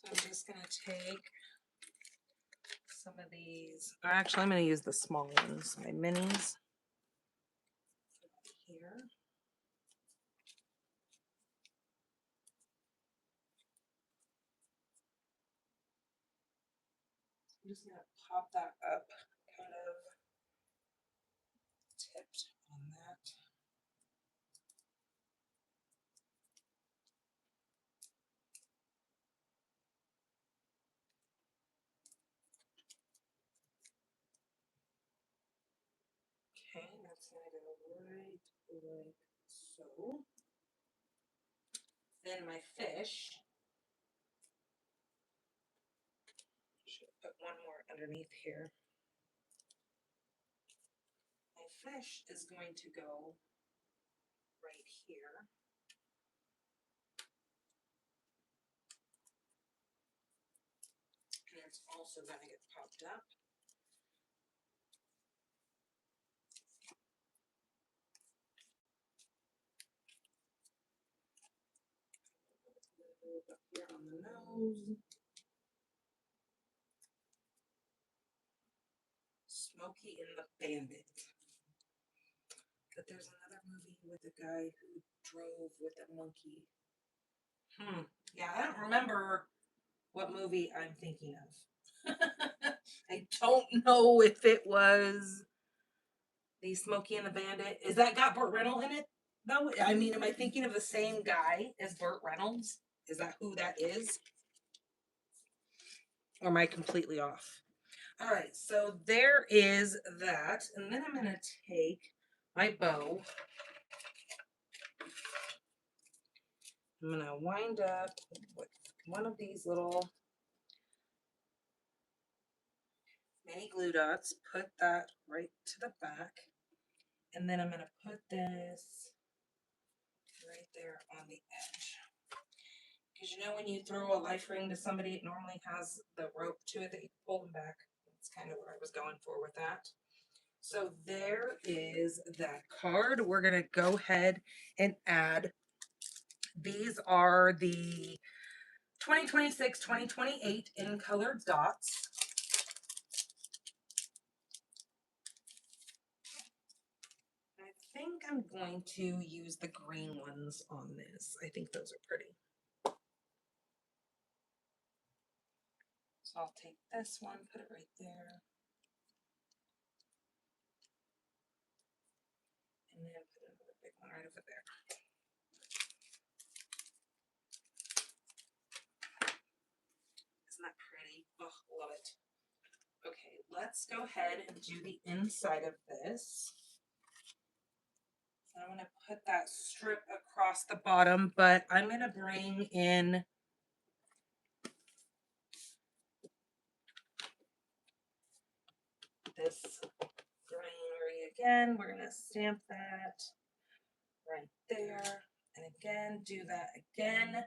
I'm just going to take some of these. Actually, I'm going to use the small ones, my minis. Here. I'm just going to pop that up, kind of tipped on that. Okay, that's going to go right like so. Then my fish. Should put one more underneath here. My fish is going to go right here. And it's also going to get popped up. Up here on the nose. Smokey and the Bandit. But there's another movie with a guy who drove with a monkey. Yeah, I don't remember what movie I'm thinking of. I don't know if it was the Smokey and the Bandit. Is that got Burt Reynolds in it? No, I mean, am I thinking of the same guy as Burt Reynolds? Is that who that is? Or am I completely off? All right, so there is that. And then I'm going to take my bow. I'm going to wind up with one of these little mini glue dots, put that right to the back. And then I'm going to put this right there on the edge. Because you know when you throw a life ring to somebody, it normally has the rope to it that you pull them back. That's kind of what I was going for with that. So there is that card. We're going to go ahead and add. These are the 2026-2028 in colored dots. I think I'm going to use the green ones on this. I think those are pretty. So I'll take this one, put it right there. And then put another big one right over there. let's go ahead and do the inside of this. I'm going to put that strip across the bottom, but I'm going to bring in this greenery again. We're going to stamp that right there. And again, do that again.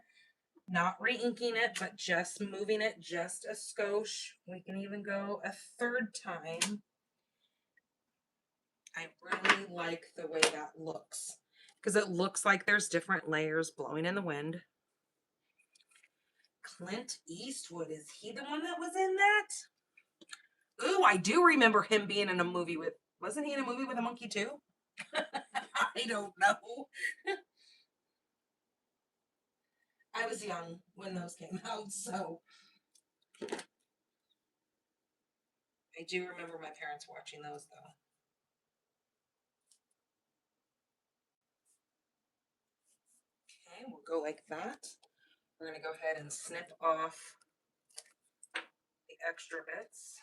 Not re-inking it, but just moving it just a skosh. We can even go a third time. I really like the way that looks because it looks like there's different layers blowing in the wind. Clint Eastwood, is he the one that was in that? Ooh, I do remember him being in a movie with, wasn't he in a movie with a monkey too? I don't know. I was young when those came out, so I do remember my parents watching those though. Okay, we'll go like that. We're going to go ahead and snip off the extra bits.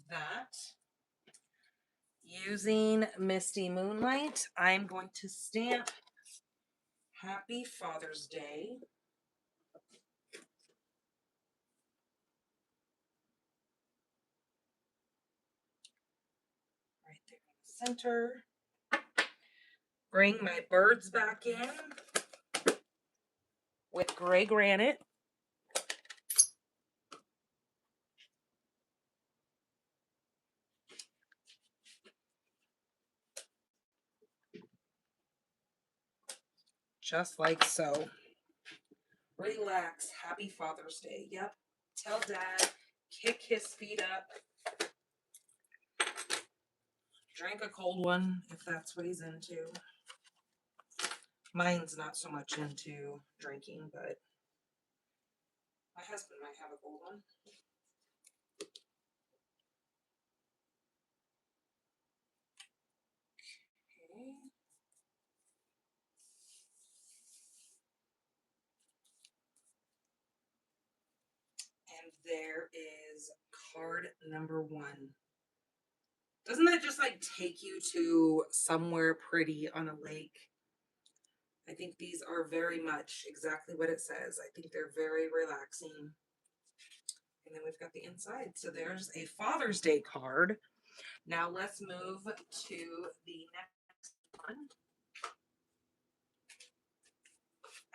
That. Using Misty Moonlight, I'm going to stamp Happy Father's Day. Right there in the center. Bring my birds back in with gray granite. Just like so. Relax. Happy Father's Day. Yep. Tell Dad. Kick his feet up. Drink a cold one if that's what he's into. Mine's not so much into drinking, but my husband might have a cold one. Okay. And there is card number 1. Doesn't that just like take you to somewhere pretty on a lake? I think these are very much exactly what it says. I think they're very relaxing. And then we've got the inside. So there's a Father's Day card. Now let's move to the next one.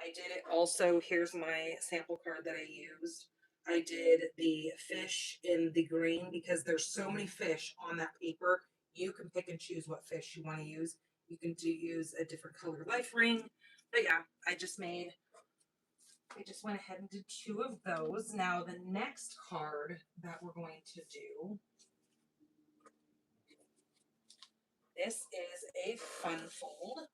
I did it also. Here's my sample card that I used. I did the fish in the green because there's so many fish on that paper. You can pick and choose what fish you want to use. You can use a different color life ring. But yeah, I just went ahead and did 2 of those. Now the next card that we're going to do, this is a fun fold.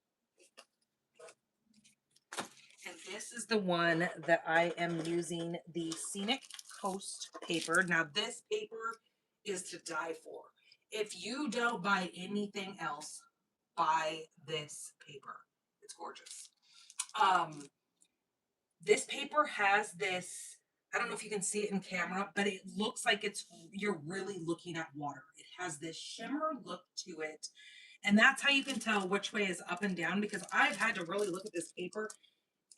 And this is the one that I am using, the Scenic Coast paper. Now this paper is to die for. If you don't buy anything else, buy this paper. It's gorgeous. This paper has this, I don't know if you can see it in camera, but it looks like you're really looking at water. It has this shimmer look to it. And that's how you can tell which way is up and down, because I've had to really look at this paper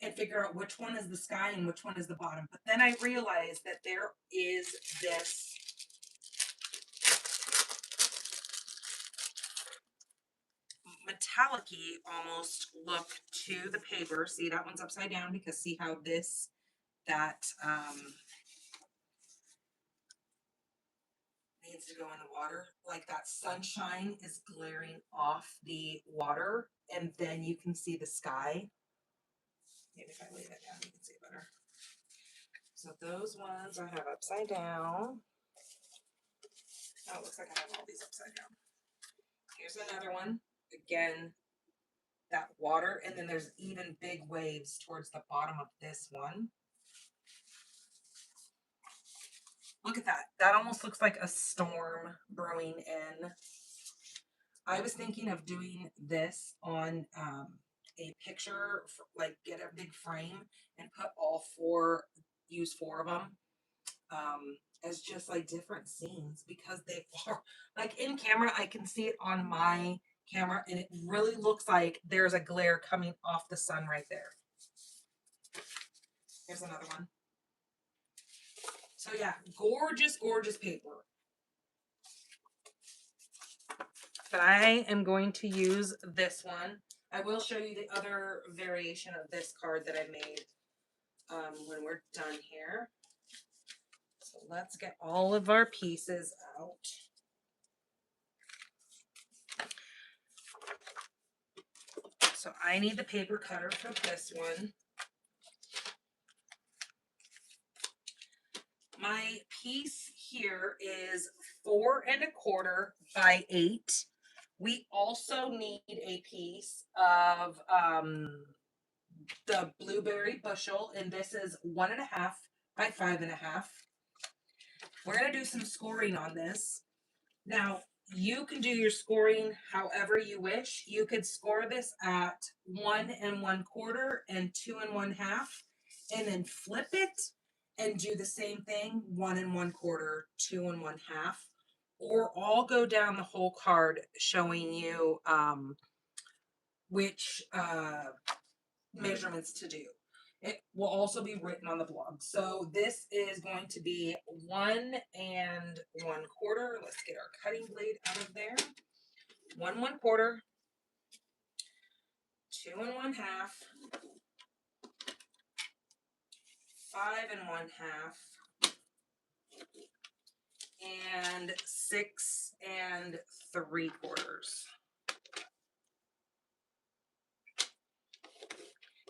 and figure out which one is the sky and which one is the bottom. But then I realized that there is this metallic-y almost look to the paper. See, that one's upside down because see how that needs to go in the water. Like that sunshine is glaring off the water, and then you can see the sky. Maybe if I lay that down, you can see it better. So those ones I have upside down. Oh, it looks like I have all these upside down. Here's another one. Again, that water, and then there's even big waves towards the bottom of this one. Look at that. That almost looks like a storm brewing in. I was thinking of doing this on a picture, like get a big frame and put use 4 of them. as just like different scenes because they are like in camera. I can see it on my camera and it really looks like there's a glare coming off the sun right there. Here's another one. So yeah, gorgeous, gorgeous paper. But I am going to use this one. I will show you the other variation of this card that I made when we're done here. So let's get all of our pieces out. So I need the paper cutter for this one. My piece here is 4¼ by 8. We also need a piece of the blueberry bushel, and this is 1½ by 5½. We're going to do some scoring on this. Now, you can do your scoring however you wish. You could score this at 1¼ and 2½ and then flip it and do the same thing, 1¼ 2½ or all go down the whole card showing you which measurements to do. It will also be written on the blog. So this is going to be 1¼ 1/4. Let's get our cutting blade out of there. 1¼ 2½ 5½ and 6¾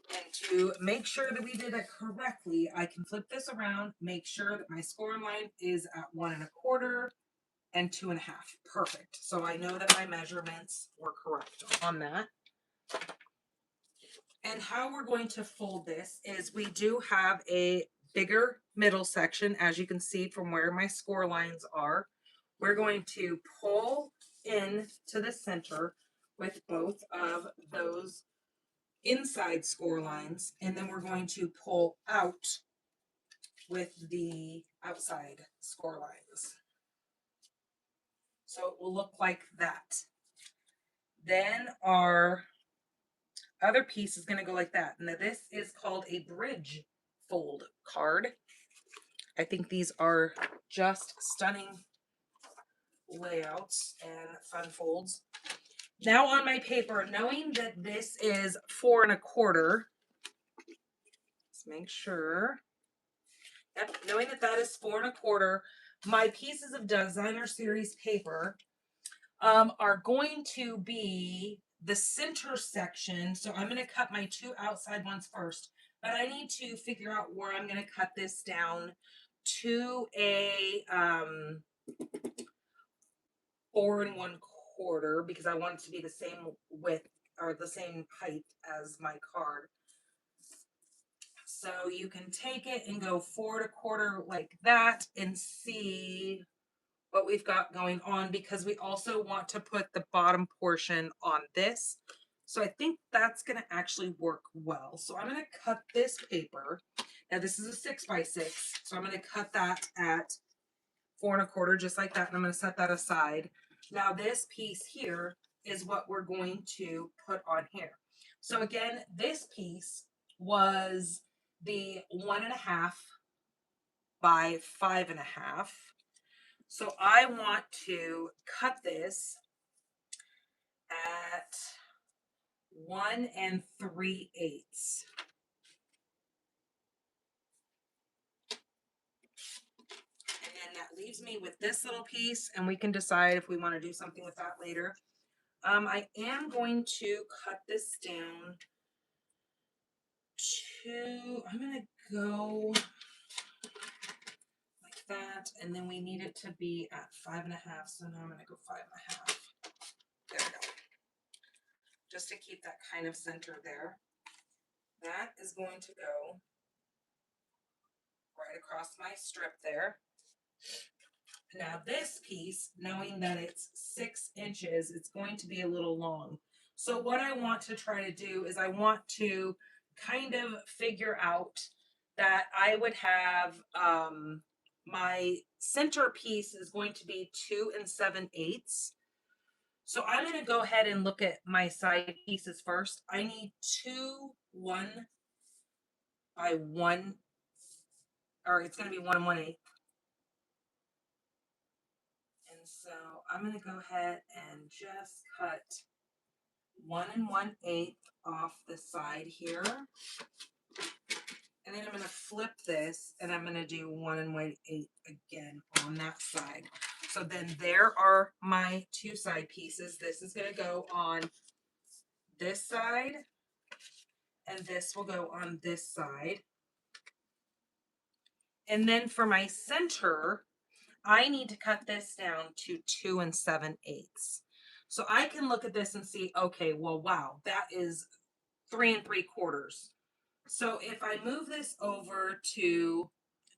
And to make sure that we did it correctly, I can flip this around, make sure that my score line is at 1¼ and 2½ Perfect. So I know that my measurements were correct on that. And how we're going to fold this is we do have a bigger middle section, as you can see from where my score lines are. We're going to pull in to the center with both of those inside score lines, and then we're going to pull out with the outside score lines. So it will look like that. Then our other piece is going to go like that. Now this is called a bridge fold card. I think these are just stunning layouts and fun folds. Now on my paper, knowing that this is 4¼ let's make sure. Yep, knowing that that is 4¼ my pieces of designer series paper are going to be the center section. So I'm going to cut my 2 outside ones first, but I need to figure out where I'm going to cut this down to a 4¼ because I want it to be the same width or the same height as my card. So you can take it and go 4¼ like that and see what we've got going on, because we also want to put the bottom portion on this. So I think that's going to actually work well. So I'm going to cut this paper. Now this is a 6 by 6. So I'm going to cut that at 4¼ just like that. And I'm going to set that aside. Now this piece here is what we're going to put on here. So again, this piece was the 1½ by 5½. So I want to cut this at 1 3/8. And then that leaves me with this little piece, and we can decide if we want to do something with that later. I am going to cut this down to, I'm going to go like that, and then we need it to be at 5½. So now I'm going to go 5½. There we go. Just to keep that kind of center there. That is going to go right across my strip there. Now this piece, knowing that it's 6 inches, it's going to be a little long. So what I want to try to do is I want to kind of figure out that I would have my center piece is going to be 2 7/8. So I'm going to go ahead and look at my side pieces first. I need 2 1 by 1, or it's going to be 1 1/8. And so I'm going to go ahead and just cut 1 1/8 off the side here. And then I'm going to flip this and I'm going to do 1 1/8 again on that side. So then there are my 2 side pieces. This is going to go on this side and this will go on this side. And then for my center, I need to cut this down to 2 7/8. So I can look at this and see, okay, well, wow, that is 3 3/4. So if I move this over to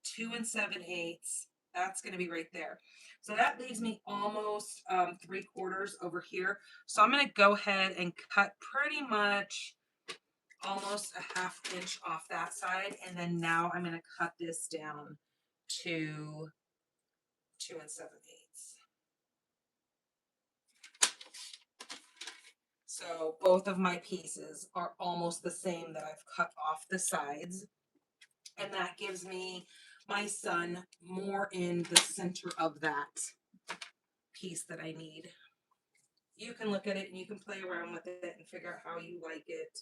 2 7/8, that's going to be right there. So that leaves me almost 3/4 over here. So I'm going to go ahead and cut pretty much almost a 1/2 inch off that side. And then now I'm going to cut this down to 2 7/8. So both of my pieces are almost the same that I've cut off the sides. And that gives me my sun more in the center of that piece that I need. You can look at it and you can play around with it and figure out how you like it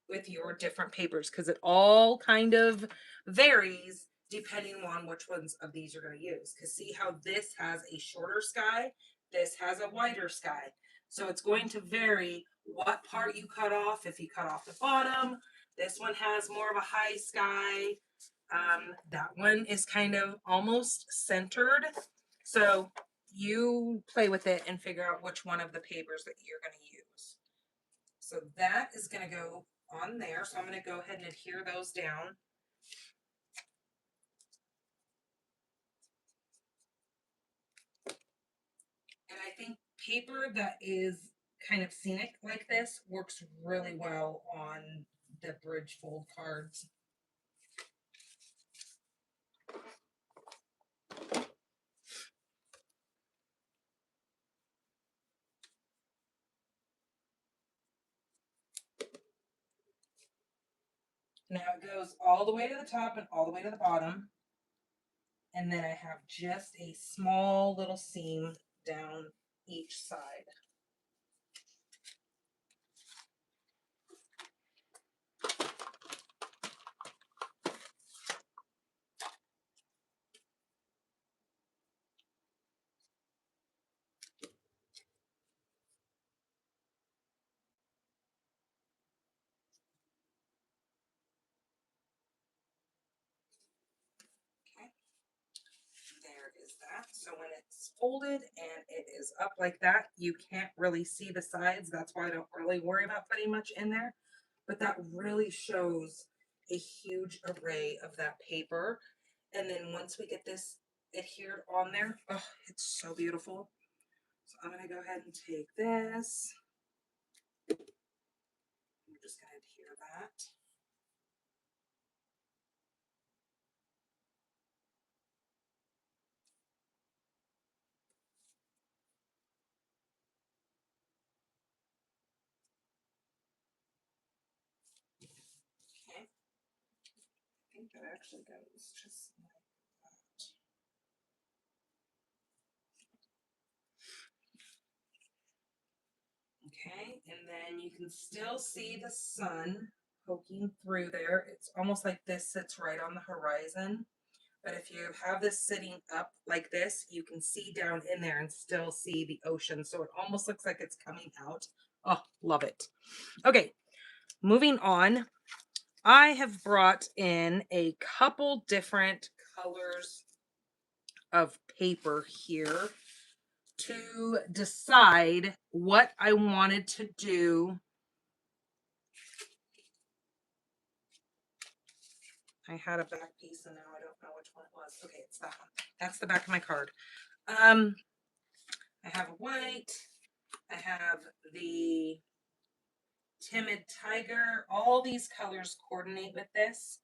with your different papers, because it all kind of varies depending on which ones of these you're going to use. Because see how this has a shorter sky, this has a wider sky. So it's going to vary what part you cut off. If you cut off the bottom, this one has more of a high sky. That one is kind of almost centered. So you play with it and figure out which one of the papers that you're going to use. So that is going to go on there. So I'm going to go ahead and adhere those down. And I think paper that is kind of scenic like this works really well on the bridge fold cards. Now it goes all the way to the top and all the way to the bottom. And then I have just a small little seam down each side. There is that. So when it's folded and it is up like that, you can't really see the sides. That's why I don't really worry about putting much in there. But that really shows a huge array of that paper. And then once we get this adhered on there, oh, it's so beautiful. So I'm going to go ahead and take this. I'm just going to adhere that. Okay. I think that actually goes just like that. Okay, and then you can still see the sun poking through there. It's almost like this sits right on the horizon. But if you have this sitting up like this, you can see down in there and still see the ocean. So it almost looks like it's coming out. Oh, love it. Okay, moving on. I have brought in a couple different colors of paper here to decide what I wanted to do. I had a back piece and now I don't know which one it was. Okay, it's that one. That's the back of my card. I have white. I have the timid tiger. All these colors coordinate with this.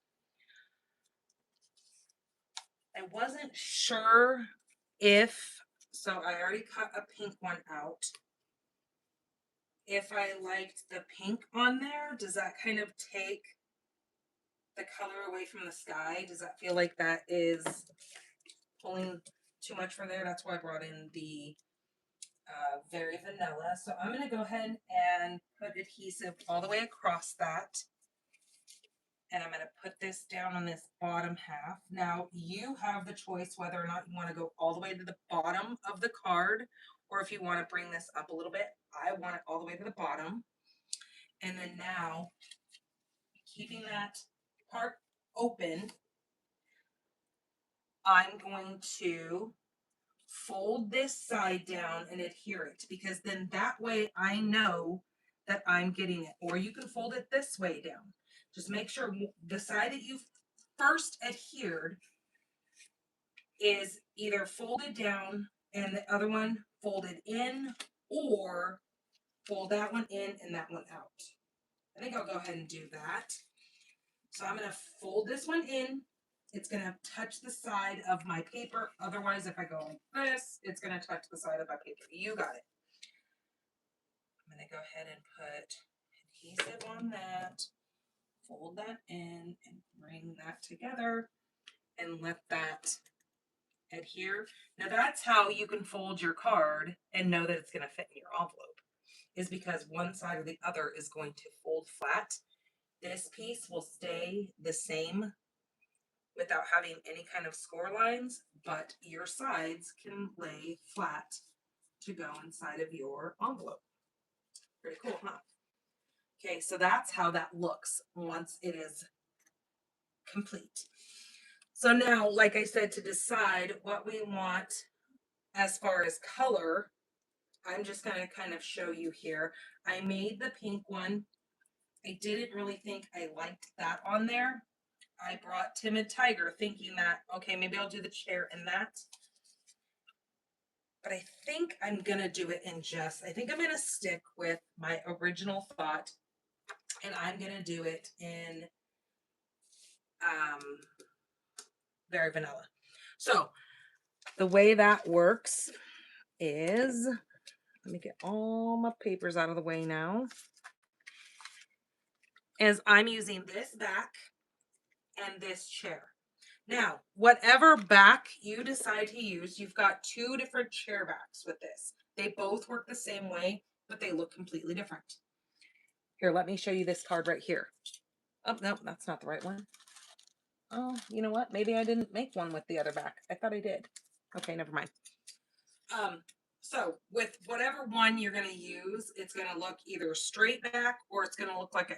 I wasn't sure if, so I already cut a pink one out. If I liked the pink on there, does that kind of take the color away from the sky? Does that feel like that is pulling too much from there? That's why I brought in the Very Vanilla. So I'm going to go ahead and put adhesive all the way across that. And I'm going to put this down on this bottom half. Now you have the choice whether or not you want to go all the way to the bottom of the card, or if you want to bring this up a little bit. I want it all the way to the bottom. And then now, keeping that part open, I'm going to fold this side down and adhere it, because then that way I know that I'm getting it. Or you can fold it this way down. Just make sure the side that you've first adhered is either folded down and the other one folded in, or fold that one in and that one out. I think I'll go ahead and do that. So I'm going to fold this one in. It's going to touch the side of my paper. Otherwise, if I go like this, it's going to touch the side of my paper. You got it. I'm going to go ahead and put adhesive on that, fold that in, and bring that together and let that adhere. Now that's how you can fold your card and know that it's going to fit in your envelope, is because one side or the other is going to fold flat. This piece will stay the same without having any kind of score lines, but your sides can lay flat to go inside of your envelope. Pretty cool, huh? Okay, so that's how that looks once it is complete. So now, like I said, to decide what we want as far as color, I'm just going to kind of show you here. I made the pink one. I didn't really think I liked that on there. I brought Timid Tiger thinking that, okay, maybe I'll do the chair in that. But I think I'm going to do it in I think I'm going to stick with my original thought, and I'm going to do it in Very Vanilla. So the way that works is, let me get all my papers out of the way now, is I'm using this back and this chair. Now, whatever back you decide to use, you've got two different chair backs with this. They both work the same way, but they look completely different. Here, let me show you this card right here. Oh, no, that's not the right one. Oh, you know what? Maybe I didn't make one with the other back. I thought I did. Okay, never mind. So with whatever one you're going to use, it's going to look either straight back or it's going to look like an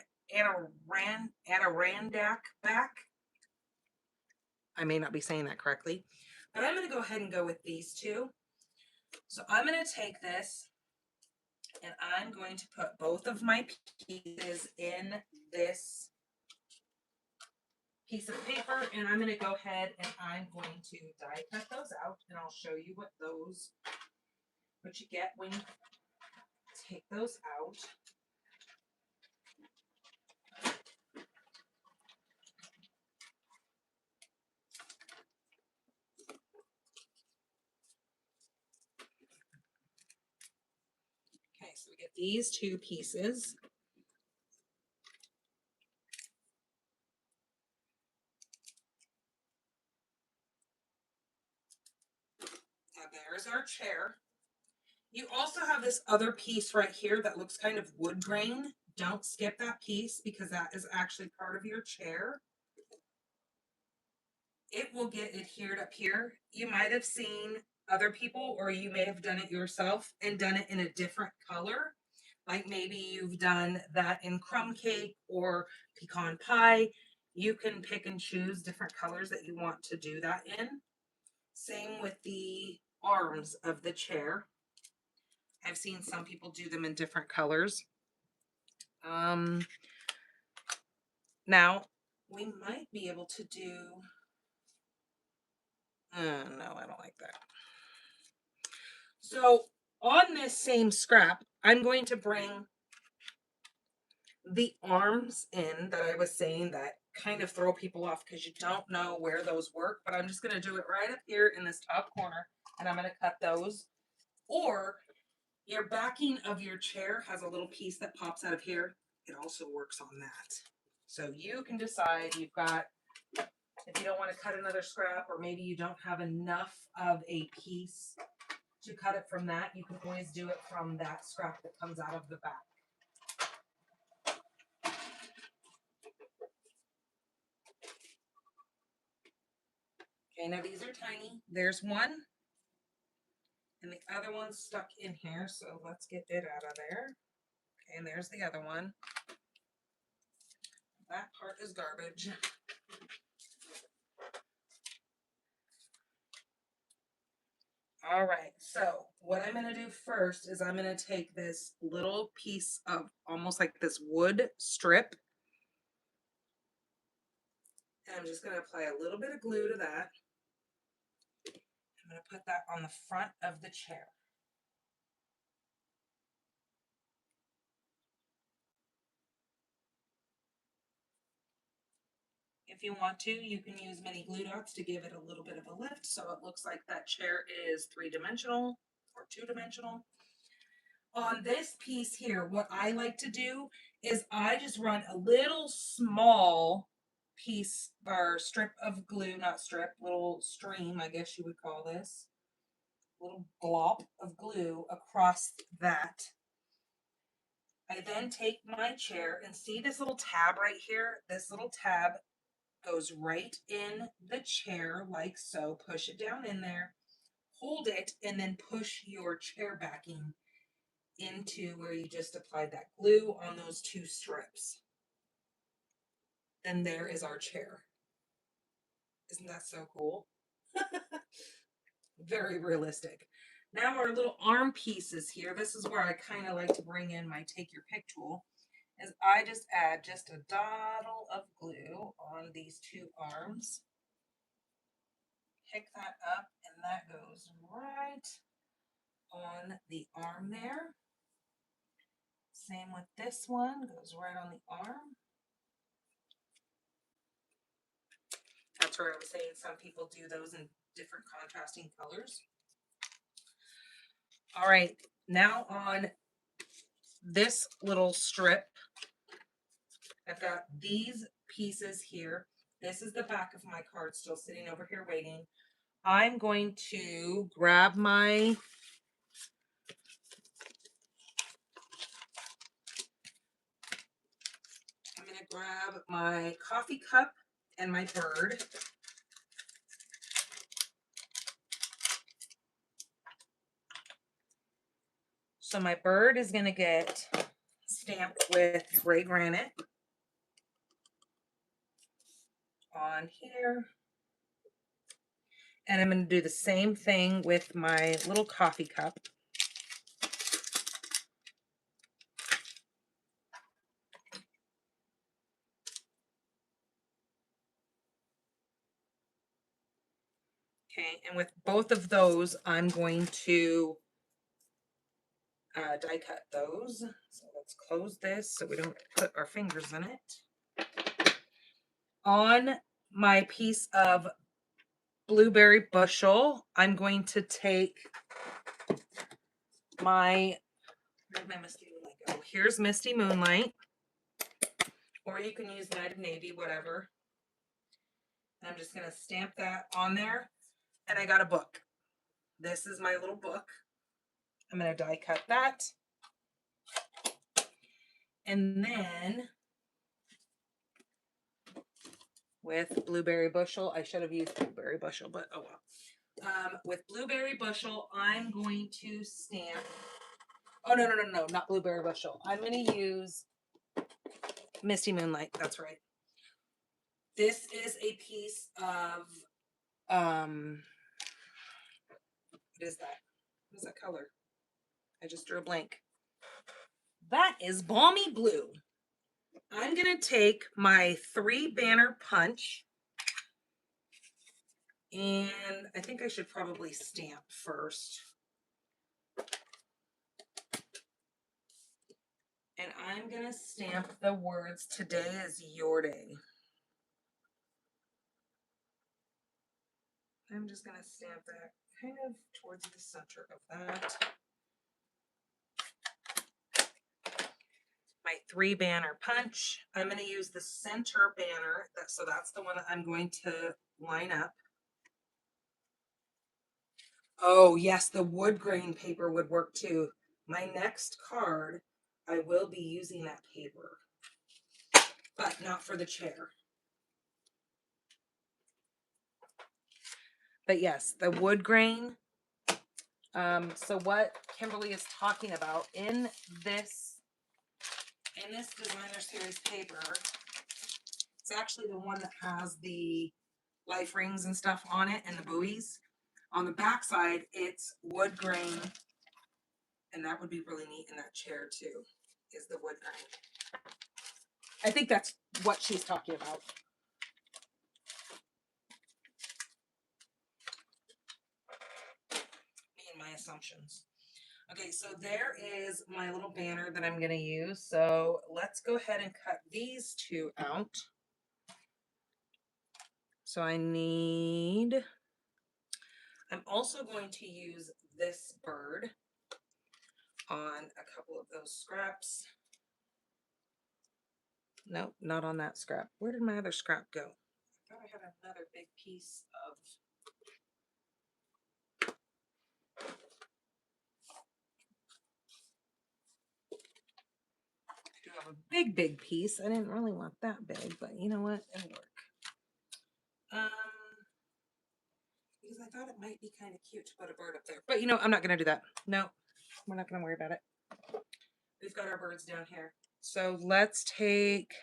Adirondack back. I may not be saying that correctly, but I'm going to go ahead and go with these two. So I'm going to take this and I'm going to put both of my pieces in this piece of paper, and I'm going to go ahead and I'm going to die cut those out, and I'll show you what you get when you take those out. Okay, so we get these two pieces. Now there's our chair. You also have this other piece right here that looks kind of wood grain. Don't skip that piece because that is actually part of your chair. It will get adhered up here. You might have seen other people, or you may have done it yourself and done it in a different color. Like maybe you've done that in crumb cake or pecan pie. You can pick and choose different colors that you want to do that in. Same with the arms of the chair. I've seen some people do them in different colors. Now we might be able to do, no, I don't like that. So on this same scrap, I'm going to bring the arms in that I was saying that kind of throw people off because you don't know where those work, but I'm just going to do it right up here in this top corner, and I'm going to cut those. Or your backing of your chair has a little piece that pops out of here. It also works on that. So you can decide. You've got, if you don't want to cut another scrap, or maybe you don't have enough of a piece to cut it from that, you can always do it from that scrap that comes out of the back. Okay, now these are tiny. There's one, and the other one's stuck in here, so let's get it out of there. Okay, and there's the other one. That part is garbage. All right, so what I'm going to do first is I'm going to take this little piece of almost like this wood strip, and I'm just going to apply a little bit of glue to that. I'm going to put that on the front of the chair. If you want to, you can use mini glue dots to give it a little bit of a lift so it looks like that chair is three-dimensional or two-dimensional. On this piece here, what I like to do is I just run a little small piece or strip of glue, not strip, little stream, I guess you would call this, little glop of glue across that. I then take my chair and see this little tab right here? This little tab goes right in the chair like so. Push it down in there, hold it, and then push your chair backing into where you just applied that glue on those two strips. And there is our chair. Isn't that so cool? Very realistic. Now our little arm pieces here, this is where I kind of like to bring in my take your pick tool, is I just add just a dottle of glue on these two arms. Pick that up, and that goes right on the arm there. Same with this one, goes right on the arm. That's where I was saying some people do those in different contrasting colors. All right, now on this little strip, I've got these pieces here. This is the back of my card still sitting over here waiting. I'm going to grab my coffee cup and my bird. So my bird is going to get stamped with gray granite on here. And I'm going to do the same thing with my little coffee cup. Okay, and with both of those, I'm going to die cut those. So let's close this so we don't put our fingers in it. On my piece of blueberry bushel, I'm going to take my, where'd my Misty Moonlight go? Here's Misty Moonlight, or you can use Night of Navy, whatever. And I'm just going to stamp that on there. And I got a book. This is my little book. I'm going to die cut that. And then with blueberry bushel, I should have used blueberry bushel, but oh well. With blueberry bushel, I'm going to stamp. Oh, no, not blueberry bushel. I'm going to use Misty Moonlight. That's right. This is a piece of, what is that? What is that color? I just drew a blank. That is Balmy Blue. I'm going to take my 3 banner punch, and I think I should probably stamp first. And I'm going to stamp the words, "Today is your day." I'm just going to stamp that kind of towards the center of that. My 3 banner punch. I'm going to use the center banner, so that's the one that I'm going to line up. Oh yes, the wood grain paper would work too. My next card, I will be using that paper, but not for the chair. But yes, the wood grain. So what Kimberly is talking about in this designer series paper, it's actually the one that has the life rings and stuff on it and the buoys. On the back side, it's wood grain, and that would be really neat in that chair too, is the wood grain. I think that's what she's talking about. Me and my assumptions. Okay, so there is my little banner that I'm going to use. So let's go ahead and cut these 2 out. So I'm also going to use this bird on a couple of those scraps. Nope, not on that scrap. Where did my other scrap go? I thought I had another big piece of... I do have a big piece. I didn't really want that big, but you know what? It'll work. Because I thought it might be kind of cute to put a bird up there. But you know, I'm not going to do that. No, we're not going to worry about it. We've got our birds down here. So let's take,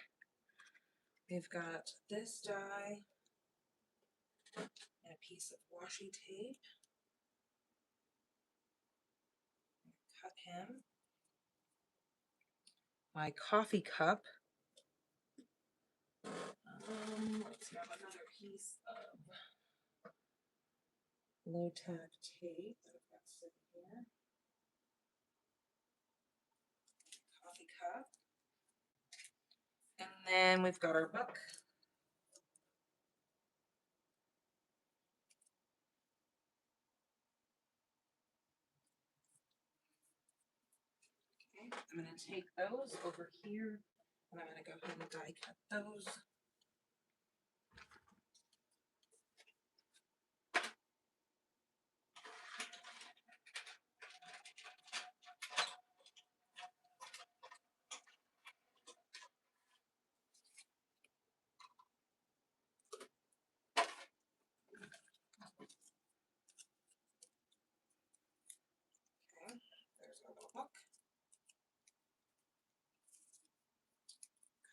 we've got this die and a piece of washi tape. Cut him. My coffee cup. Let's grab another piece of low tack tape that I've got sitting here. Coffee cup. And then we've got our book. Okay, I'm going to take those over here and I'm going to go ahead and die cut those. There's our little book.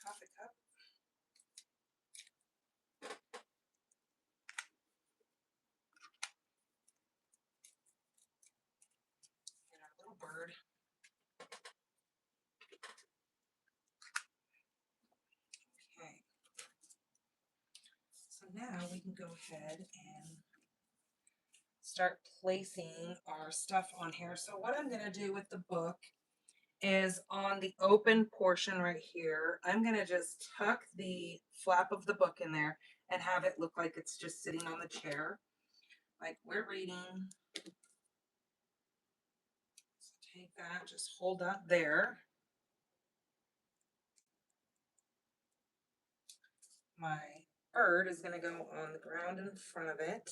Coffee cup. And our little bird. Okay. So now we can go ahead and start placing our stuff on here. So what I'm going to do with the book is on the open portion right here, I'm going to just tuck the flap of the book in there and have it look like it's just sitting on the chair. Like we're reading. So take that, just hold that there. My bird is going to go on the ground in front of it.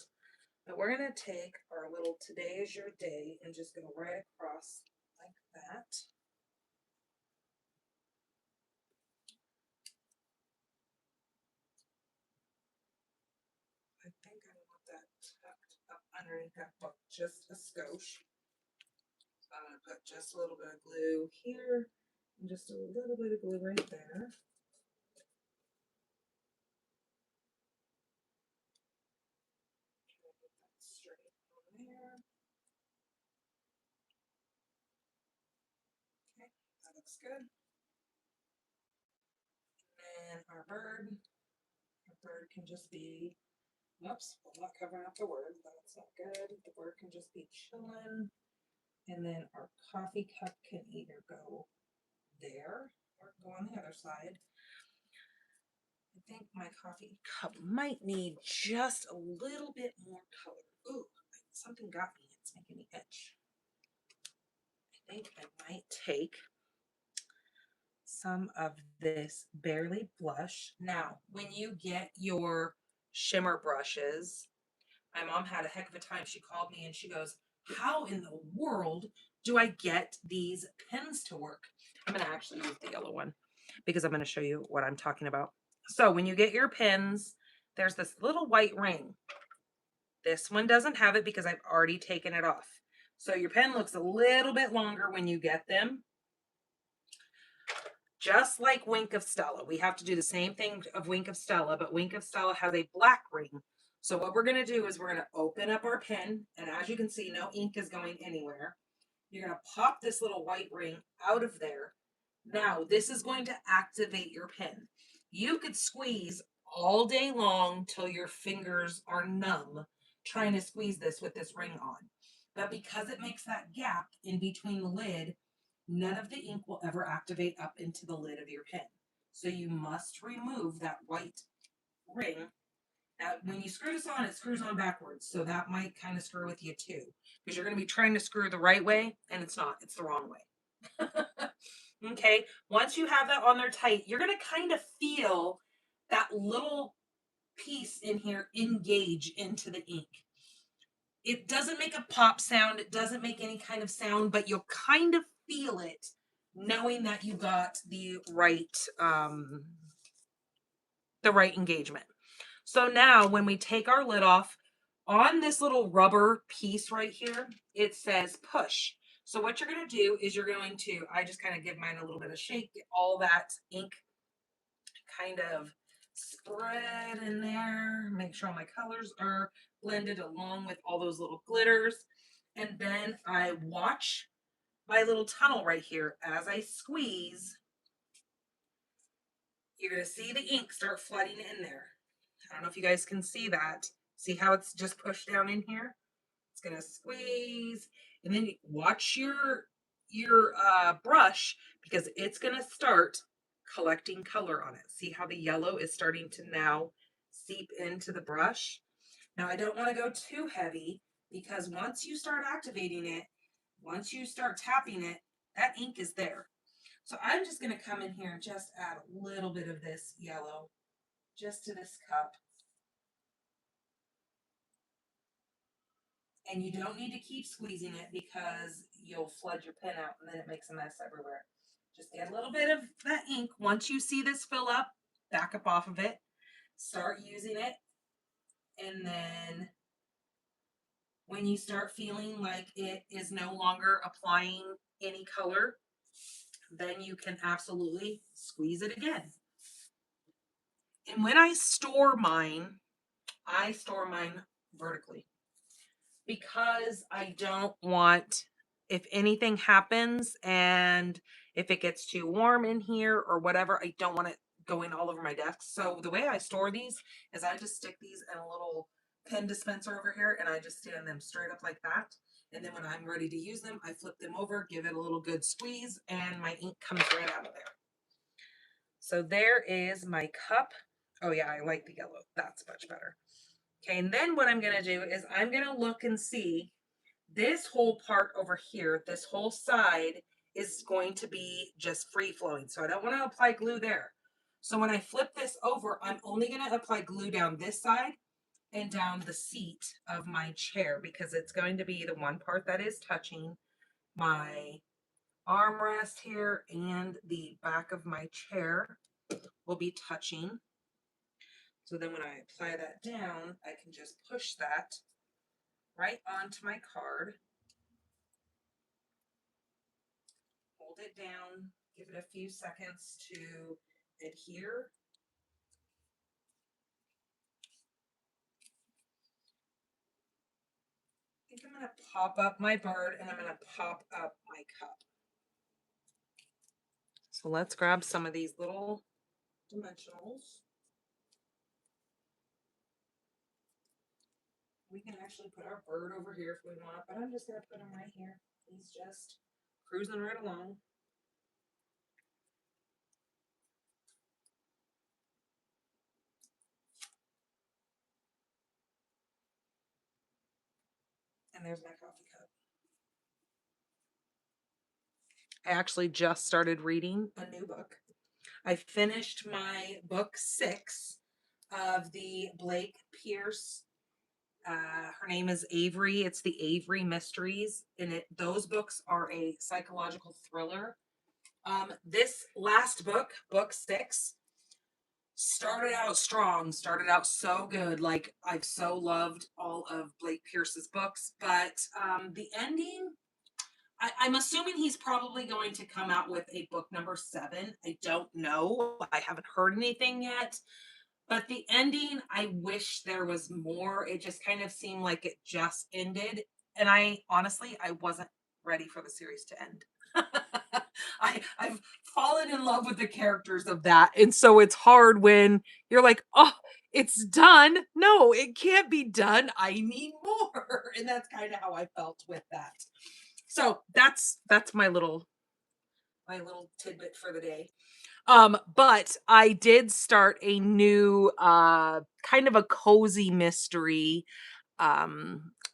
But we're going to take our little "Today is your day" and just go right across like that. I think I want that tucked up underneath that book just a skosh. So I'm going to put just a little bit of glue here and just a little bit of glue right there. Try to get that straight on there. Okay, that looks good. And our bird can just be, oops, I'm not covering up the word. That's not good. The bird can just be chilling. And then our coffee cup can either go there or go on the other side. I think my coffee cup might need just a little bit more color. Ooh, something got me. It's making me itch. I think I might take some of this Barely Blush. Now, when you get your shimmer brushes, my mom had a heck of a time. She called me and she goes, how in the world do I get these pens to work? I'm going to actually use the yellow one because I'm going to show you what I'm talking about. So when you get your pens, there's this little white ring. This one doesn't have it because I've already taken it off. So your pen looks a little bit longer when you get them. Just like Wink of Stella, we have to do the same thing of Wink of Stella, but Wink of Stella has a black ring. So what we're going to do is we're going to open up our pen, and as you can see, no ink is going anywhere. You're going to pop this little white ring out of there. Now, this is going to activate your pen. You could squeeze all day long till your fingers are numb trying to squeeze this with this ring on. But because it makes that gap in between the lid, none of the ink will ever activate up into the lid of your pen. So you must remove that white ring. Now, when you screw this on, it screws on backwards. So that might kind of screw with you too. Because you're going to be trying to screw the right way, and it's not. It's the wrong way. Okay, once you have that on there tight, you're going to kind of feel that little piece in here engage into the ink. It doesn't make a pop sound. It doesn't make any kind of sound, but you'll kind of feel it knowing that you got the right engagement. So now when we take our lid off, on this little rubber piece right here, it says push. So what you're going to do is you're going to, I just kind of give mine a little bit of shake, get all that ink kind of spread in there, make sure all my colors are blended along with all those little glitters. And then I watch my little tunnel right here. As I squeeze, you're going to see the ink start flooding in there. I don't know if you guys can see that. See how it's just pushed down in here? It's going to squeeze, and then watch your brush because it's going to start collecting color on it. See how the yellow is starting to now seep into the brush? Now I don't want to go too heavy because once you start activating it, once you start tapping it, that ink is there. So I'm just going to come in here and just add a little bit of this yellow just to this cup. And you don't need to keep squeezing it because you'll flood your pen out and then it makes a mess everywhere. Just get a little bit of that ink. Once you see this fill up, back up off of it, start using it. And then when you start feeling like it is no longer applying any color, then you can absolutely squeeze it again. And when I store mine vertically because I don't want, if anything happens and if it gets too warm in here or whatever, I don't want it going all over my desk. So the way I store these is I just stick these in a little pen dispenser over here and I just stand them straight up like that. And then when I'm ready to use them, I flip them over, give it a little good squeeze, and my ink comes right out of there. So there is my cup. Oh yeah, I like the yellow. That's much better. Okay, and then what I'm going to do is I'm going to look and see this whole part over here, this whole side is going to be just free flowing. So I don't want to apply glue there. So when I flip this over, I'm only going to apply glue down this side and down the seat of my chair because it's going to be the one part that is touching my armrest here and the back of my chair will be touching. So then when I apply that down, I can just push that right onto my card. Hold it down, give it a few seconds to adhere. I think I'm going to pop up my bird and I'm going to pop up my cup. So let's grab some of these little dimensionals. We can actually put our bird over here if we want, but I'm just going to put him right here. He's just cruising right along. And there's my coffee cup. I actually just started reading a new book. I finished my book 6 of the Blake Pierce. Her name is Avery. It's the Avery Mysteries, and those books are a psychological thriller. This last book, book 6, started out strong, started out so good. Like, I've so loved all of Blake Pierce's books, but the ending, I'm assuming he's probably going to come out with a book number 7. I don't know. I haven't heard anything yet. But the ending, I wish there was more. It just kind of seemed like it just ended. And I honestly, I wasn't ready for the series to end. I've fallen in love with the characters of that. And so it's hard when you're like, oh, it's done. No, it can't be done. I need more. And that's kind of how I felt with that. So that's my little tidbit for the day. But I did start a new kind of a cozy mystery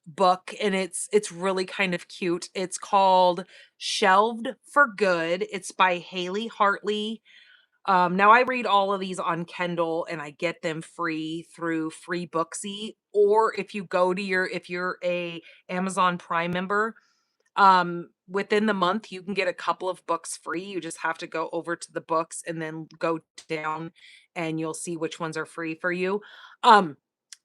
book, and it's really kind of cute. It's called Shelved for Good. It's by Haley Hartley. Now I read all of these on Kindle and I get them free through Free Booksy, or if you go to if you're a Amazon Prime member, within the month you can get a couple of books free. You just have to go over to the books and then go down and you'll see which ones are free for you.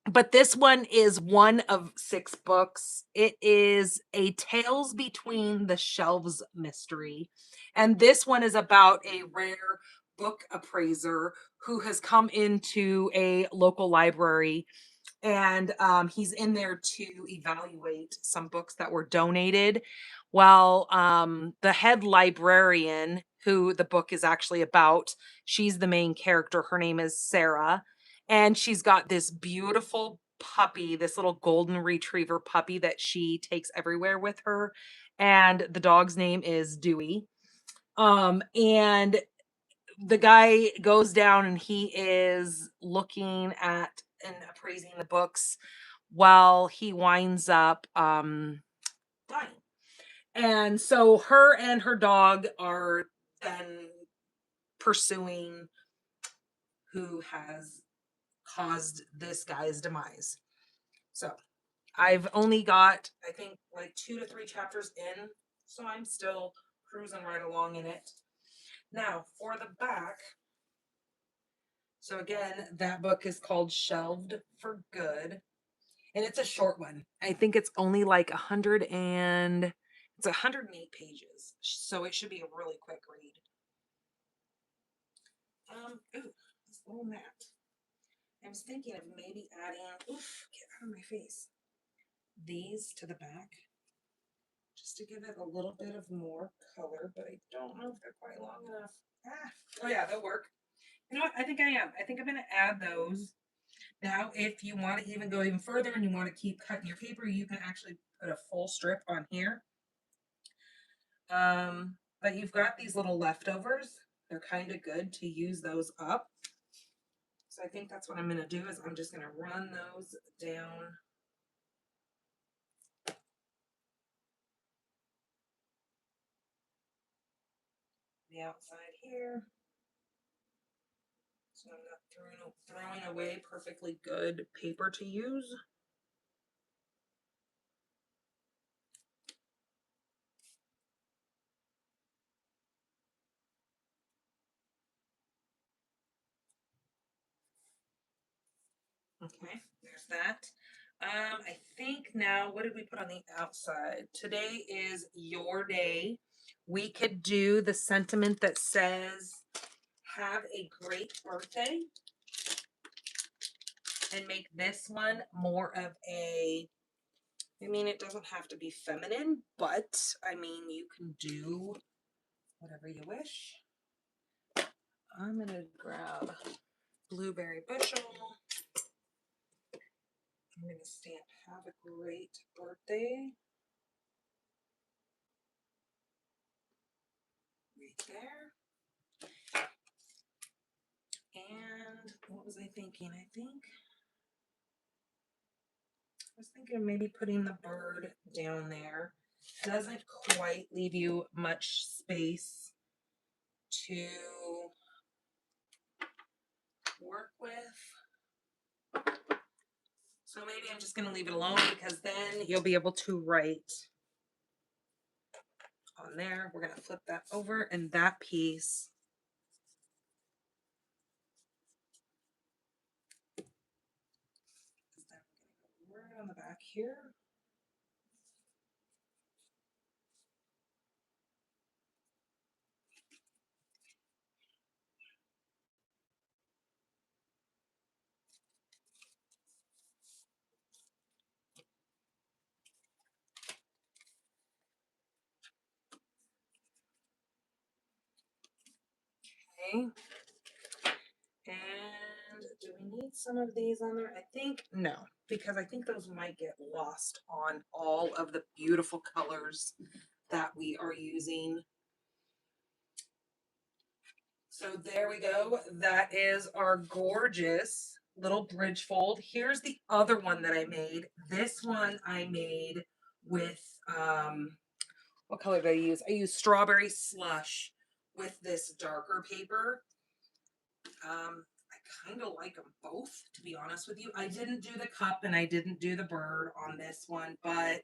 But this one is one of 6 books. It is a Tales Between the Shelves mystery. And this one is about a rare book appraiser who has come into a local library, and he's in there to evaluate some books that were donated. Well, the head librarian, who the book is actually about, she's the main character. Her name is Sarah, and she's got this beautiful puppy, this little golden retriever puppy that she takes everywhere with her, and the dog's name is Dewey. And the guy goes down and he is looking at and appraising the books while he winds up dying. And so her and her dog are then pursuing who has caused this guy's demise. So I've only got, I think, like 2 to 3 chapters in, so I'm still cruising right along in it. Now, for the back, so again, that book is called Shelved for Good, and it's a short one. I think it's only like 108 pages, so it should be a really quick read. Ooh, this little mat. I was thinking of maybe adding, oof, get out of my face, these to the back, just to give it a little bit of more color, but I don't know if they're quite long enough. Oh yeah, they'll work. You know what? I think I am. I think I'm going to add those. Now, if you want to even go even further and you want to keep cutting your paper, you can actually put a full strip on here. But you've got these little leftovers. They're kind of good to use those up. So I think that's what I'm going to do is I'm just going to run those down the outside here. So I'm not throwing away perfectly good paper to use. Okay, there's that. I think now, what did we put on the outside? Today is your day. We could do the sentiment that says, have a great birthday, and make this one more of a, I mean, it doesn't have to be feminine, but I mean, you can do whatever you wish. I'm going to grab blueberry bushel. I'm going to stamp have a great birthday right there. And what was I thinking? I think was thinking of maybe putting the bird down there. Doesn't quite leave you much space to work with. So maybe I'm just going to leave it alone because then you'll be able to write on there. We're going to flip that over and that piece is then going to go right on the back here. Okay. And do we need some of these on there? I think no, because I think those might get lost on all of the beautiful colors that we are using. So there we go. That is our gorgeous little bridge fold. Here's the other one that I made. This one I made with, what color did I use? I used strawberry slush with this darker paper. I kind of like them both, to be honest with you. I didn't do the cup and I didn't do the bird on this one, but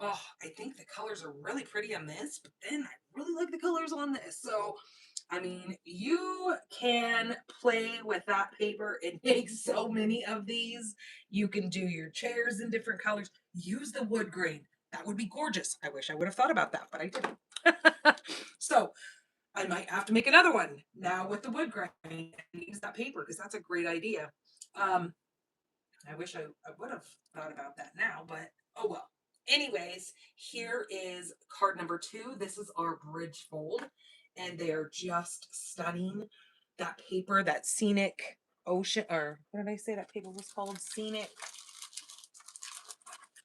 oh, I think the colors are really pretty on this, but then I really like the colors on this. So, I mean, you can play with that paper and make so many of these. You can do your chairs in different colors. Use the wood grain. That would be gorgeous. I wish I would have thought about that, but I didn't. So, I might have to make another one now with the wood grain and use that paper because that's a great idea. I wish I would have thought about that now, but oh well. Anyways, here is card number 2. This is our bridge fold, and they are just stunning. That paper, that scenic ocean, or what did I say that paper was called? Scenic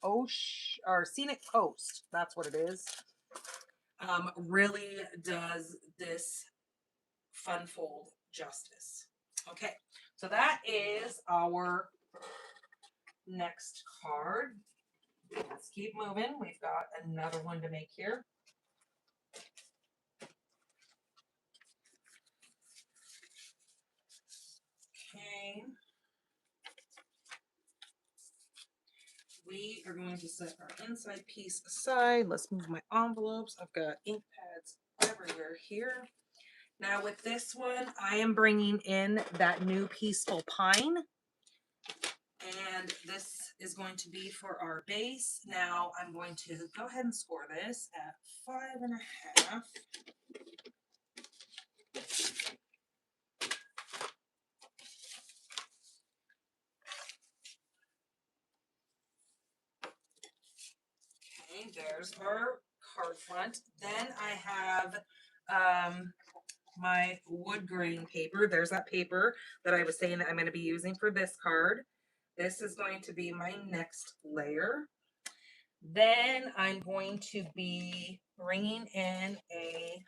ocean or scenic coast. That's what it is. Really does this fun fold justice. Okay, so that is our next card. Let's keep moving. We've got another one to make here. Okay. We are going to set our inside piece aside. Let's move my envelopes. I've got ink pads everywhere here. Now with this one, I am bringing in that new Peaceful Pine. And this is going to be for our base. Now I'm going to go ahead and score this at 5.5. Okay, there's our card front. Then I have my wood grain paper. There's that paper that I was saying that I'm going to be using for this card. This is going to be my next layer. Then I'm going to be bringing in a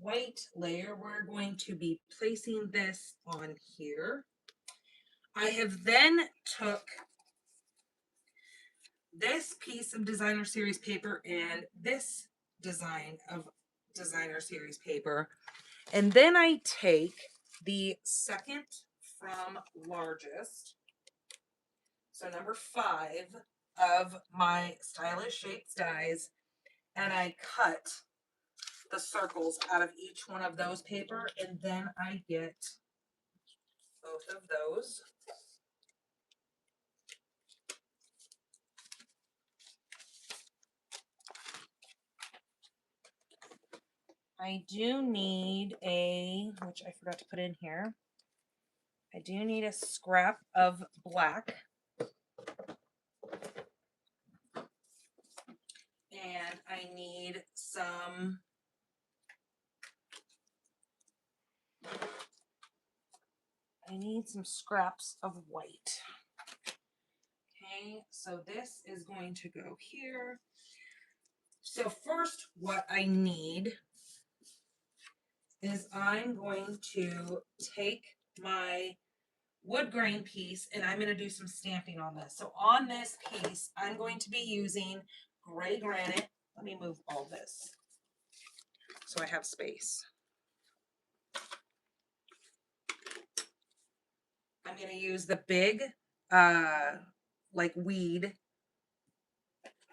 white layer. We're going to be placing this on here. I have then took this piece of designer series paper and this design of designer series paper, and then I take the second from largest, so number 5 of my stylish shapes dies, and I cut the circles out of each one of those paper, and then I get both of those. I do need which I forgot to put in here, I do need a scrap of black. And I need some scraps of white. Okay, so this is going to go here. So first, what I need is I'm going to take my wood grain piece, and I'm going to do some stamping on this. So on this piece, I'm going to be using gray granite. Let me move all this so I have space. I'm going to use the big, like weed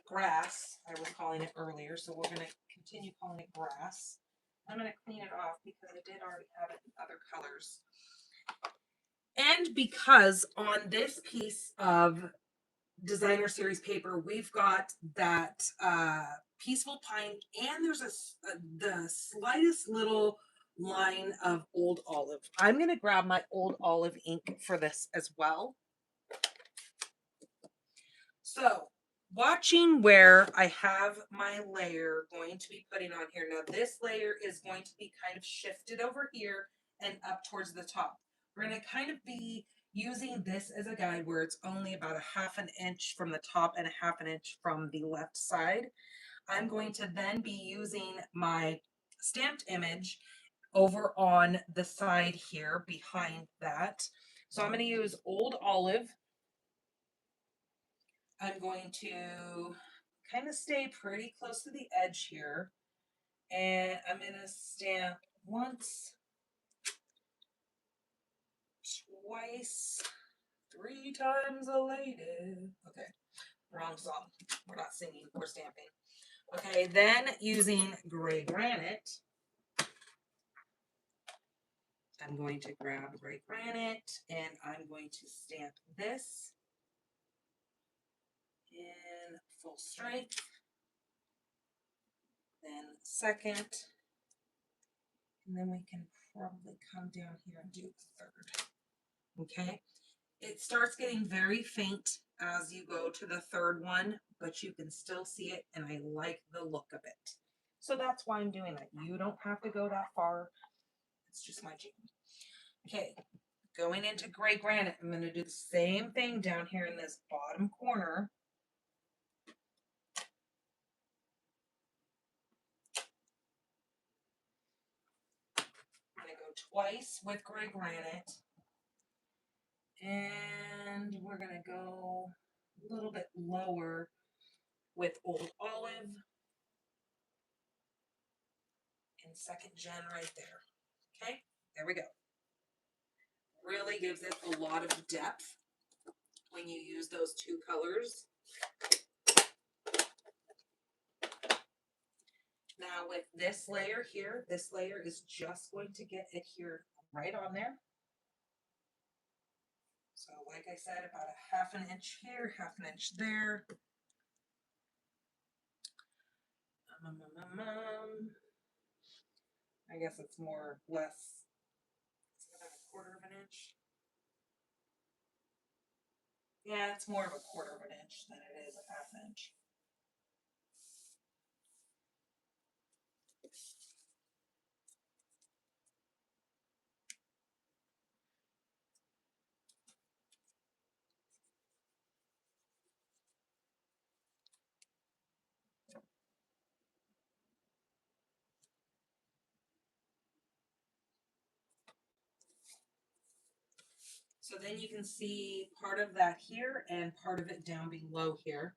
grass. I was calling it earlier, so we're going to continue calling it grass. I'm going to clean it off because I did already have it in other colors. And because on this piece of designer series paper, we've got that peaceful pine, and there's the slightest little line of old olive. I'm going to grab my old olive ink for this as well. So watching where I have my layer going to be putting on here. Now this layer is going to be kind of shifted over here and up towards the top. We're going to kind of be using this as a guide where it's only about a half an inch from the top and a half an inch from the left side. I'm going to then be using my stamped image over on the side here behind that. So I'm going to use Old Olive. I'm going to kind of stay pretty close to the edge here. And I'm going to stamp once, twice, 3 times a lady. Okay, wrong song. We're not singing, we're stamping. Okay, then using gray granite, I'm going to grab gray granite and I'm going to stamp this in full strength. Then second, and then we can probably come down here and do the third. Okay, it starts getting very faint as you go to the third one, but you can still see it, and I like the look of it. So that's why I'm doing that. You don't have to go that far. It's just my jam. Okay, going into gray granite, I'm going to do the same thing down here in this bottom corner. I'm going to go twice with gray granite. And we're going to go a little bit lower with Old Olive and second gen right there. Okay, there we go. Really gives it a lot of depth when you use those two colors. Now with this layer here, this layer is just going to get adhered right on there. So like I said, about a half an inch here, half an inch there. I guess it's more or less, it's about a quarter of an inch. Yeah, it's more of a quarter of an inch than it is a half inch. So then you can see part of that here and part of it down below here.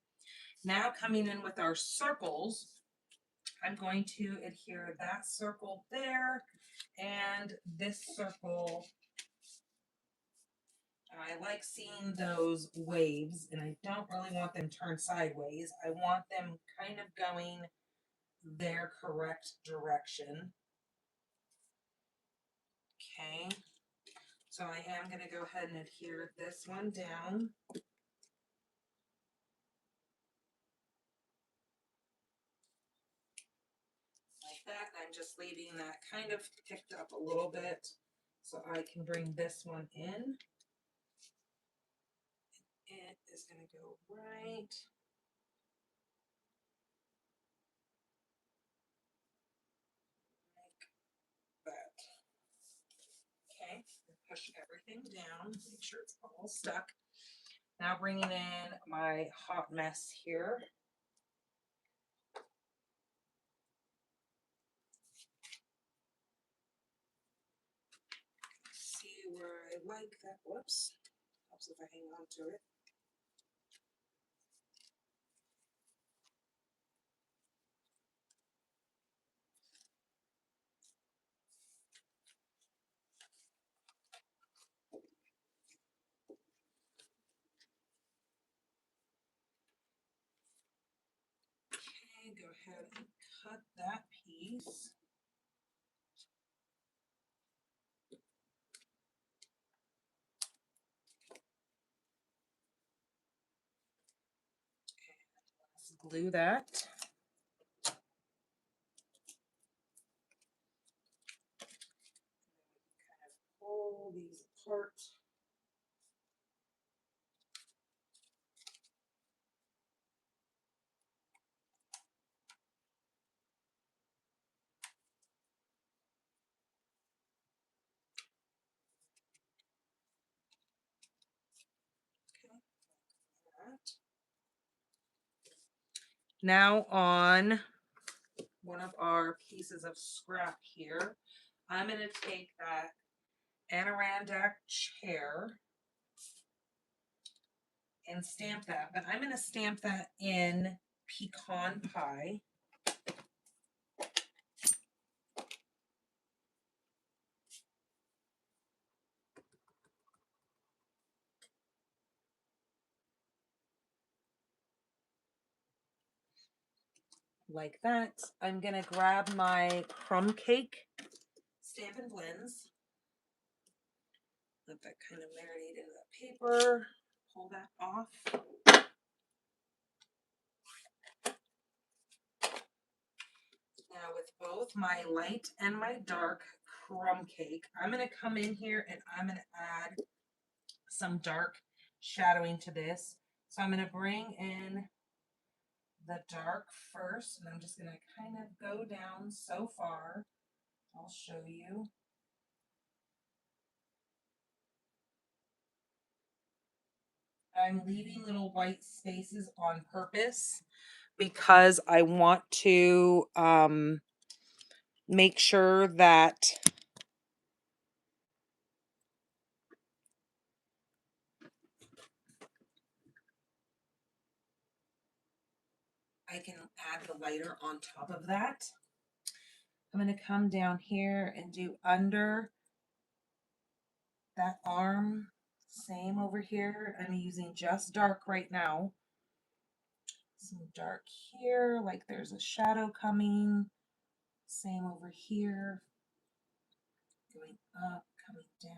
Now coming in with our circles, I'm going to adhere that circle there and this circle. I like seeing those waves, and I don't really want them turned sideways. I want them kind of going their correct direction. Okay, so I am going to go ahead and adhere this one down. Like that. I'm just leaving that kind of picked up a little bit so I can bring this one in. It is going to go right like that. Okay, push everything down, make sure it's all stuck. Now bringing in my hot mess here. See where I like that. Whoops. Helps if I hang on to it. Okay, go ahead and cut that piece. Glue that. Kind of pull these apart. Okay, like that. Now on one of our pieces of scrap here, I'm going to take that Adirondack chair and stamp that, but I'm going to stamp that in pecan pie. Like that. I'm going to grab my crumb cake Stampin' Blends. Let that kind of marinate into the paper. Pull that off. Now with both my light and my dark crumb cake, I'm going to come in here and I'm going to add some dark shadowing to this. So I'm going to bring in the dark first, and I'm just going to kind of go down so far. I'll show you. I'm leaving little white spaces on purpose because I want to make sure that I can add the lighter on top of that. I'm going to come down here and do under that arm. Same over here. I'm using just dark right now. Some dark here, like there's a shadow coming. Same over here. Going up, coming down.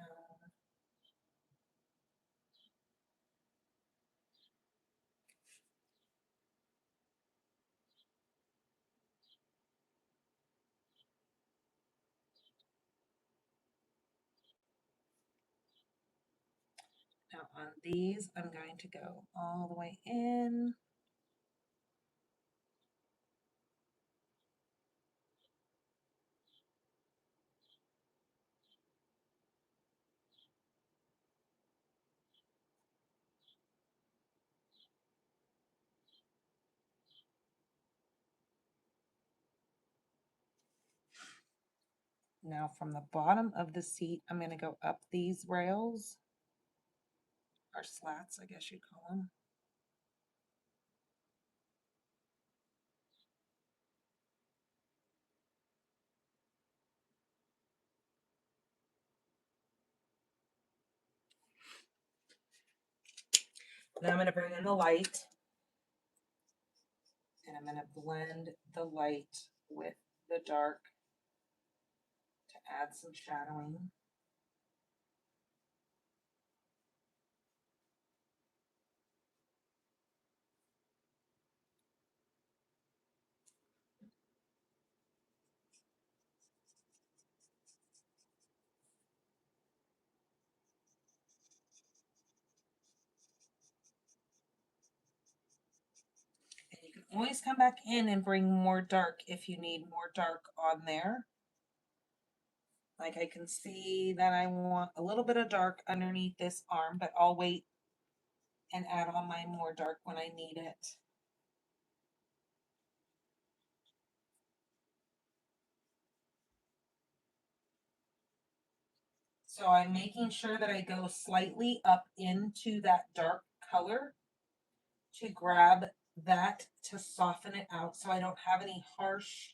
Now on these, I'm going to go all the way in. Now from the bottom of the seat, I'm going to go up these rails, or slats, I guess you'd call them. Then I'm going to bring in the light, and I'm going to blend the light with the dark to add some shadowing. And you can always come back in and bring more dark if you need more dark on there. Like I can see that I want a little bit of dark underneath this arm, but I'll wait and add on my more dark when I need it. So I'm making sure that I go slightly up into that dark color to grab that to soften it out so I don't have any harsh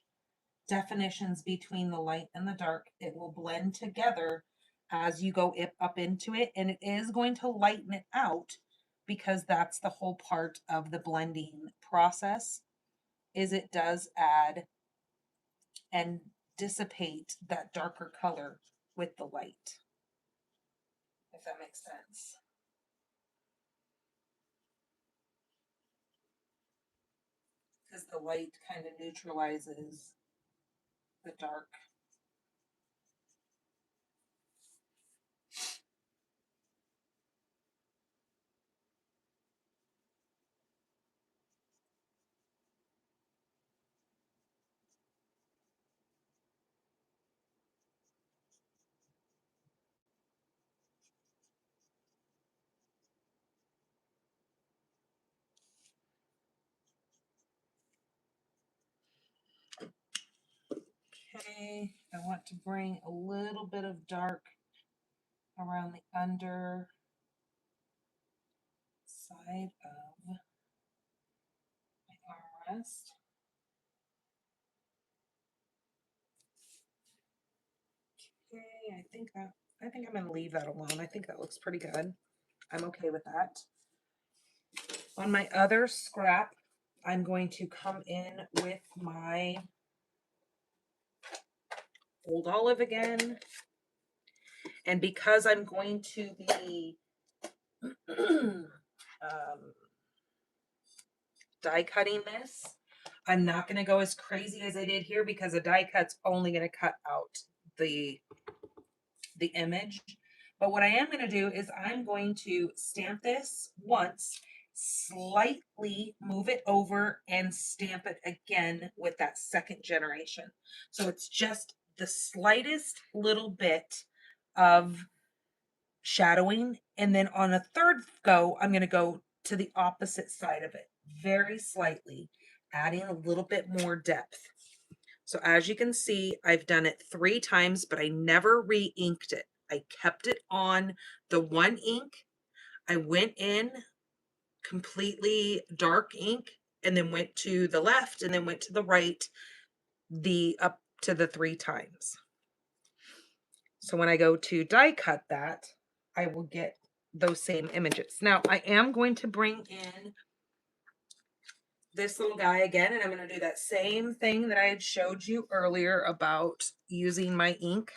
definitions between the light and the dark. It will blend together as you go up into it, and it is going to lighten it out because that's the whole part of the blending process, is it does add and dissipate that darker color with the light, if that makes sense. Because the light kind of neutralizes the dark. Okay, I want to bring a little bit of dark around the under side of my armrest. Okay, I think I'm gonna leave that alone. I think that looks pretty good. I'm okay with that. On my other scrap, I'm going to come in with my Old Olive again. And because I'm going to be die cutting this, I'm not going to go as crazy as I did here because a die cut's only going to cut out the image. But what I am going to do is I'm going to stamp this once, slightly move it over and stamp it again with that second generation. So it's just the slightest little bit of shadowing. And then on a third go, I'm going to go to the opposite side of it, very slightly, adding a little bit more depth. So as you can see, I've done it 3 times, but I never re-inked it. I kept it on the one ink. I went in completely dark ink and then went to the left and then went to the right, up to the 3 times. So when I go to die cut that, I will get those same images. Now I am going to bring in this little guy again, and I'm going to do that same thing that I had showed you earlier about using my ink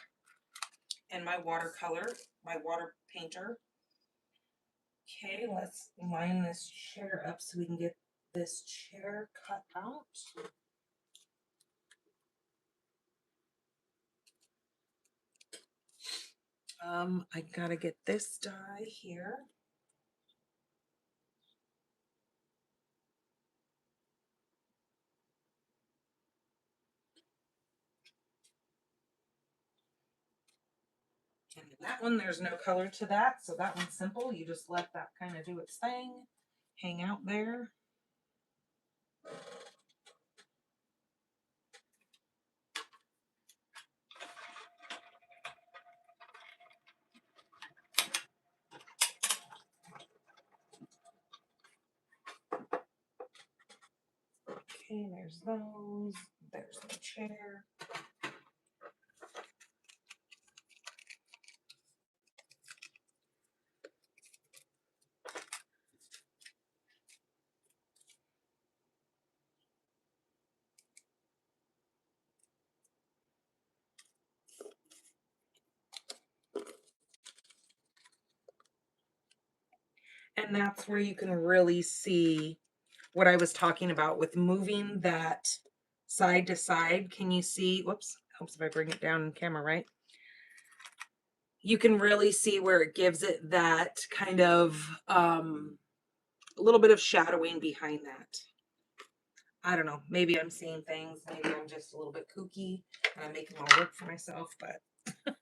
and my watercolor, my water painter. Okay, let's line this chair up so we can get this chair cut out. I gotta get this die here. And that one, there's no color to that, so that one's simple. You just let that kind of do its thing, hang out there. Okay, there's those. There's the chair. And that's where you can really see what I was talking about with moving that side to side. Can you see? Whoops, helps if I bring it down in camera, right? You can really see where it gives it that kind of a little bit of shadowing behind that. I don't know. Maybe I'm seeing things. Maybe I'm just a little bit kooky and I'm making more work for myself, but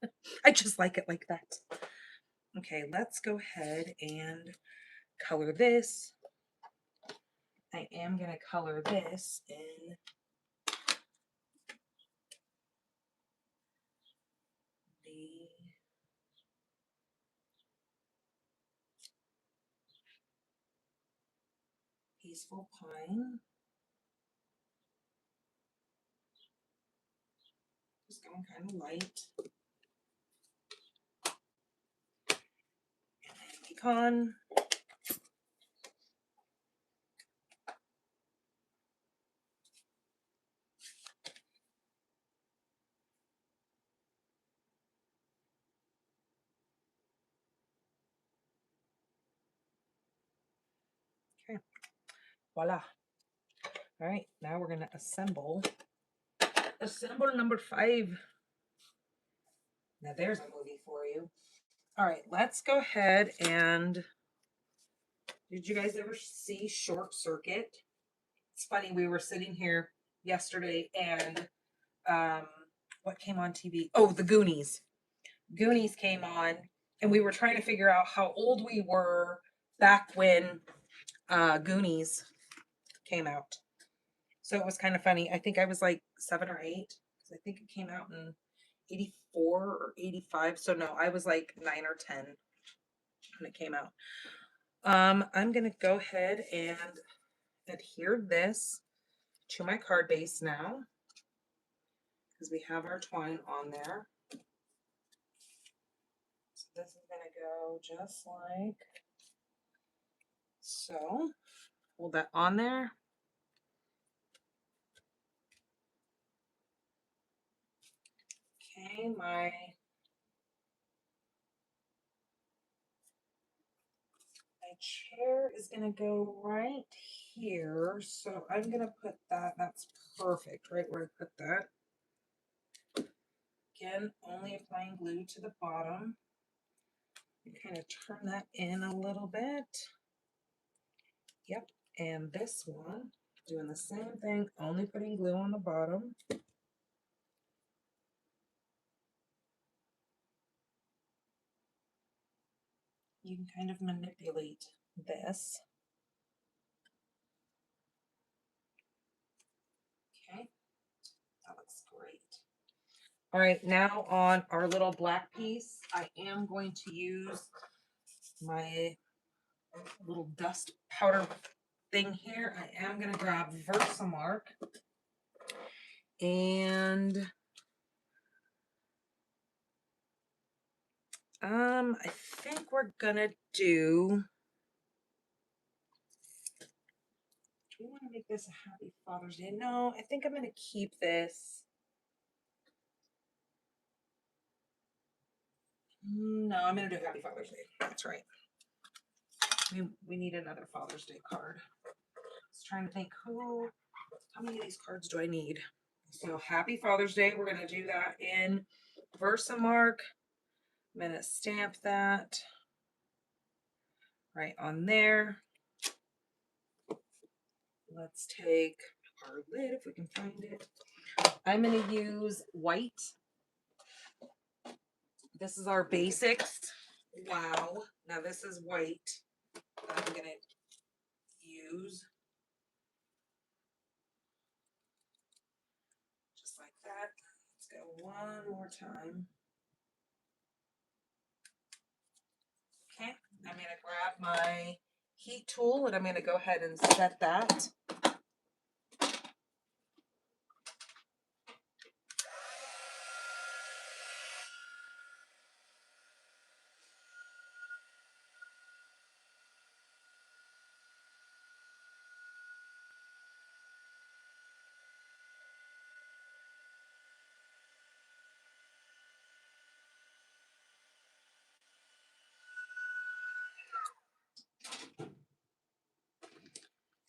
I just like it like that. Okay, let's go ahead and color this. I am going to color this in the Peaceful Pine. Just going kind of light. And then Pecan. Okay, voila. All right, now we're gonna assemble number 5. Now there's a movie for you. All right, let's go ahead and, did you guys ever see Short Circuit? It's funny, we were sitting here yesterday and what came on TV? Oh, the Goonies. Goonies came on, and we were trying to figure out how old we were back when Goonies came out. So it was kind of funny. I think I was like 7 or 8, because I think it came out in 84 or 85. So no, I was like 9 or 10 when it came out. I'm gonna go ahead and adhere this to my card base now, because we have our twine on there. So this is gonna go just like so. Hold that on there. Okay, my chair is gonna go right here. So I'm gonna put that, that's perfect, right where I put that. Again, only applying glue to the bottom. And kind of turn that in a little bit. Yep, and this one, doing the same thing, only putting glue on the bottom. You can kind of manipulate this. Okay, that looks great. All right, now on our little black piece, I am going to use my little dust powder thing here. I am going to grab Versamark, and I think we're gonna do we want to make this a Happy Father's Day? No, I think I'm gonna keep this. No, I'm gonna do Happy Father's Day. That's right. We need another Father's Day card. I was trying to think how many of these cards do I need? So Happy Father's Day, we're gonna do that in Versamark. I'm gonna stamp that right on there. Let's take our lid if we can find it. I'm going to use white. This is our basics. Wow. Now this is white that I'm going to use. Just like that. Let's go one more time. Okay. I'm going to grab my heat tool and I'm going to go ahead and set that.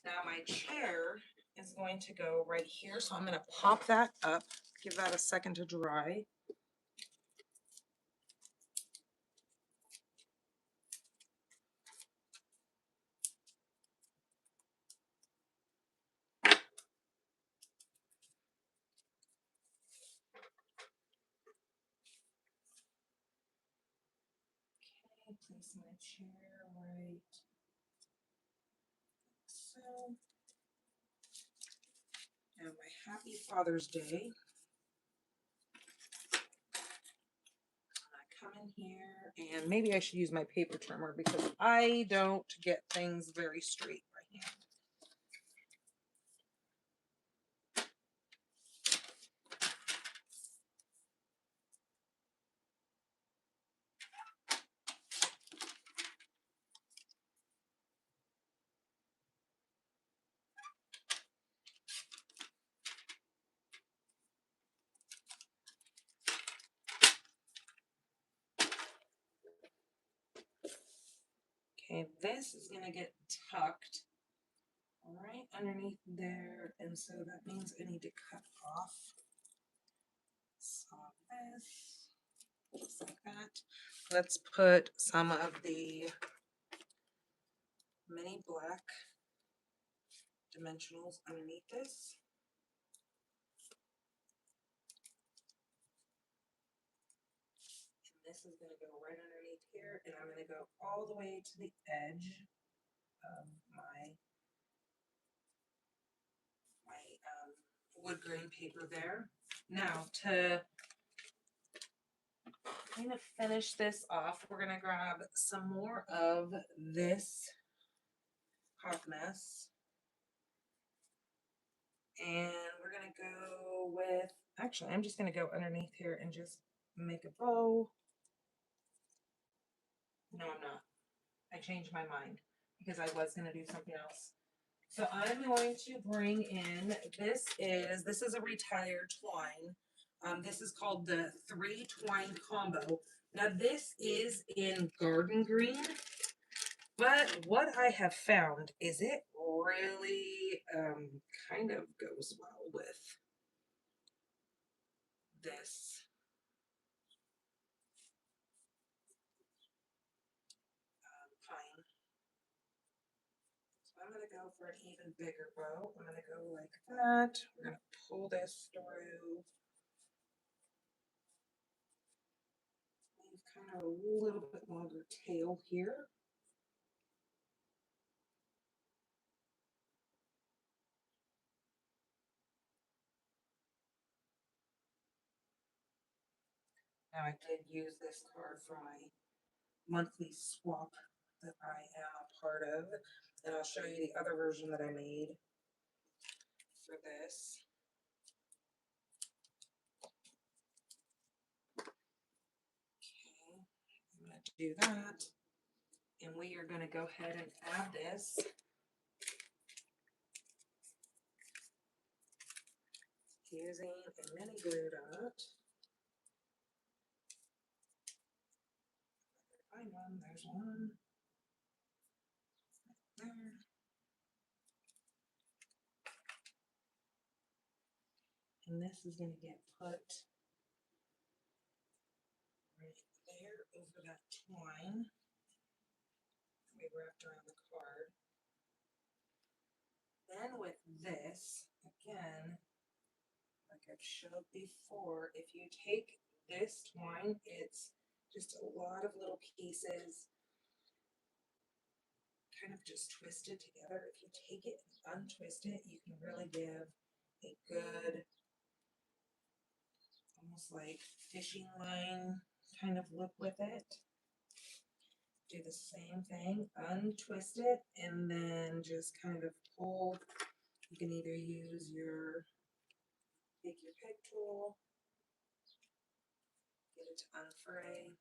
Now my chair is going to go right here. So I'm going to pop that up, give that a second to dry. Place my chair right so. Now my Happy Father's Day. I come in here and maybe I should use my paper trimmer because I don't get things very straight by hand. Okay, this is going to get tucked right underneath there, and so that means I need to cut off some of this, just like that. Let's put some of the mini black dimensionals underneath this. And this is going to go right underneath here, and I'm going to go all the way to the edge of my wood grain paper there. Now to kind of finish this off, we're going to grab some more of this hot mess, and we're going to go with, actually I'm just going to go underneath here and just make a bow. No, I'm not. I changed my mind because I was going to do something else. So I'm going to bring in, this is a retired twine. This is called the 3 twine combo. Now this is in garden green, but what I have found is it really kind of goes well with this pine. So I'm going to go for an even bigger bow. I'm going to go like that. We're going to pull this through. Leave kind of a little bit longer tail here. Now I did use this card for my monthly swap that I am a part of, and I'll show you the other version that I made for this. Okay, I'm going to do that, and we are going to go ahead and add this using a mini glue dot. Find one, there's one. There. And this is going to get put right there over that twine we wrapped around the card. Then with this, again, like I've showed before, if you take this twine, it's just a lot of little pieces kind of just twisted together. If you take it and untwist it, you can really give a good, almost like fishing line kind of look with it. Do the same thing, untwist it, and then just kind of pull. You can either use take your peg tool, get it to unfray.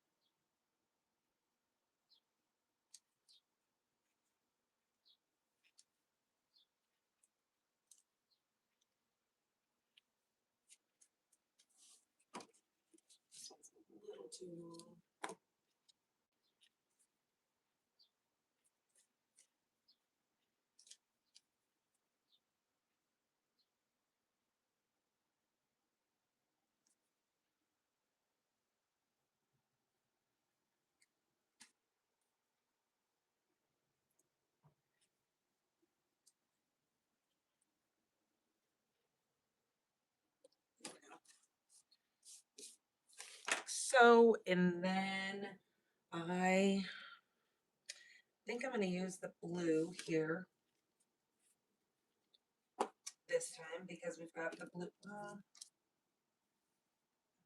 This one's a little too long. So, and then I think I'm going to use the blue here this time because we've got the blue. I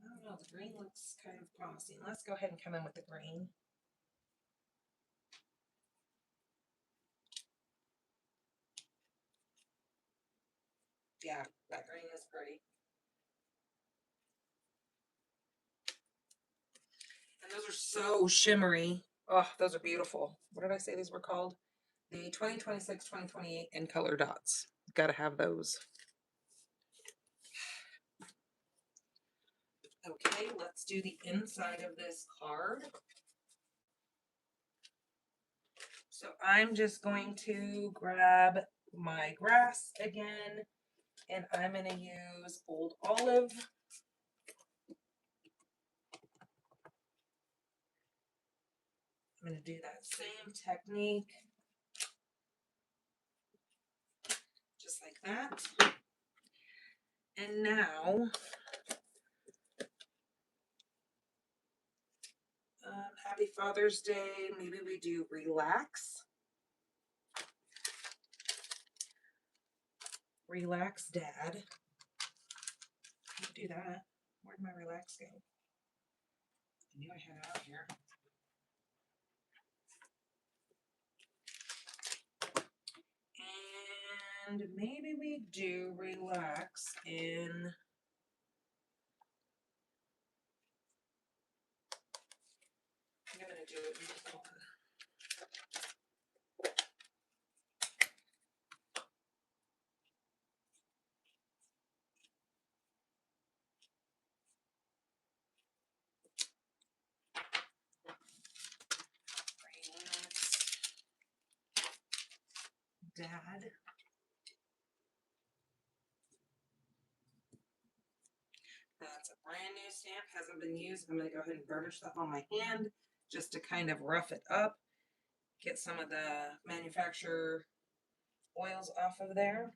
don't know, the green looks kind of promising. Let's go ahead and come in with the green. Yeah, that green is pretty. And those are so shimmery. Oh, those are beautiful. What did I say these were called? The 2026, 2028 in color dots. Gotta have those. Okay, let's do the inside of this card. So I'm just going to grab my grass again, and I'm going to use Old Olive. I'm going to do that same technique, just like that. And now, happy Father's Day. Maybe we do relax. Relax, Dad. Do that. Where'd my relax go? I knew I had it out here. And maybe we do relax in I'm going to do it in this one. Dad. That's a brand new stamp, hasn't been used. I'm going to go ahead and burnish that on my hand just to kind of rough it up, get some of the manufacturer oils off of there.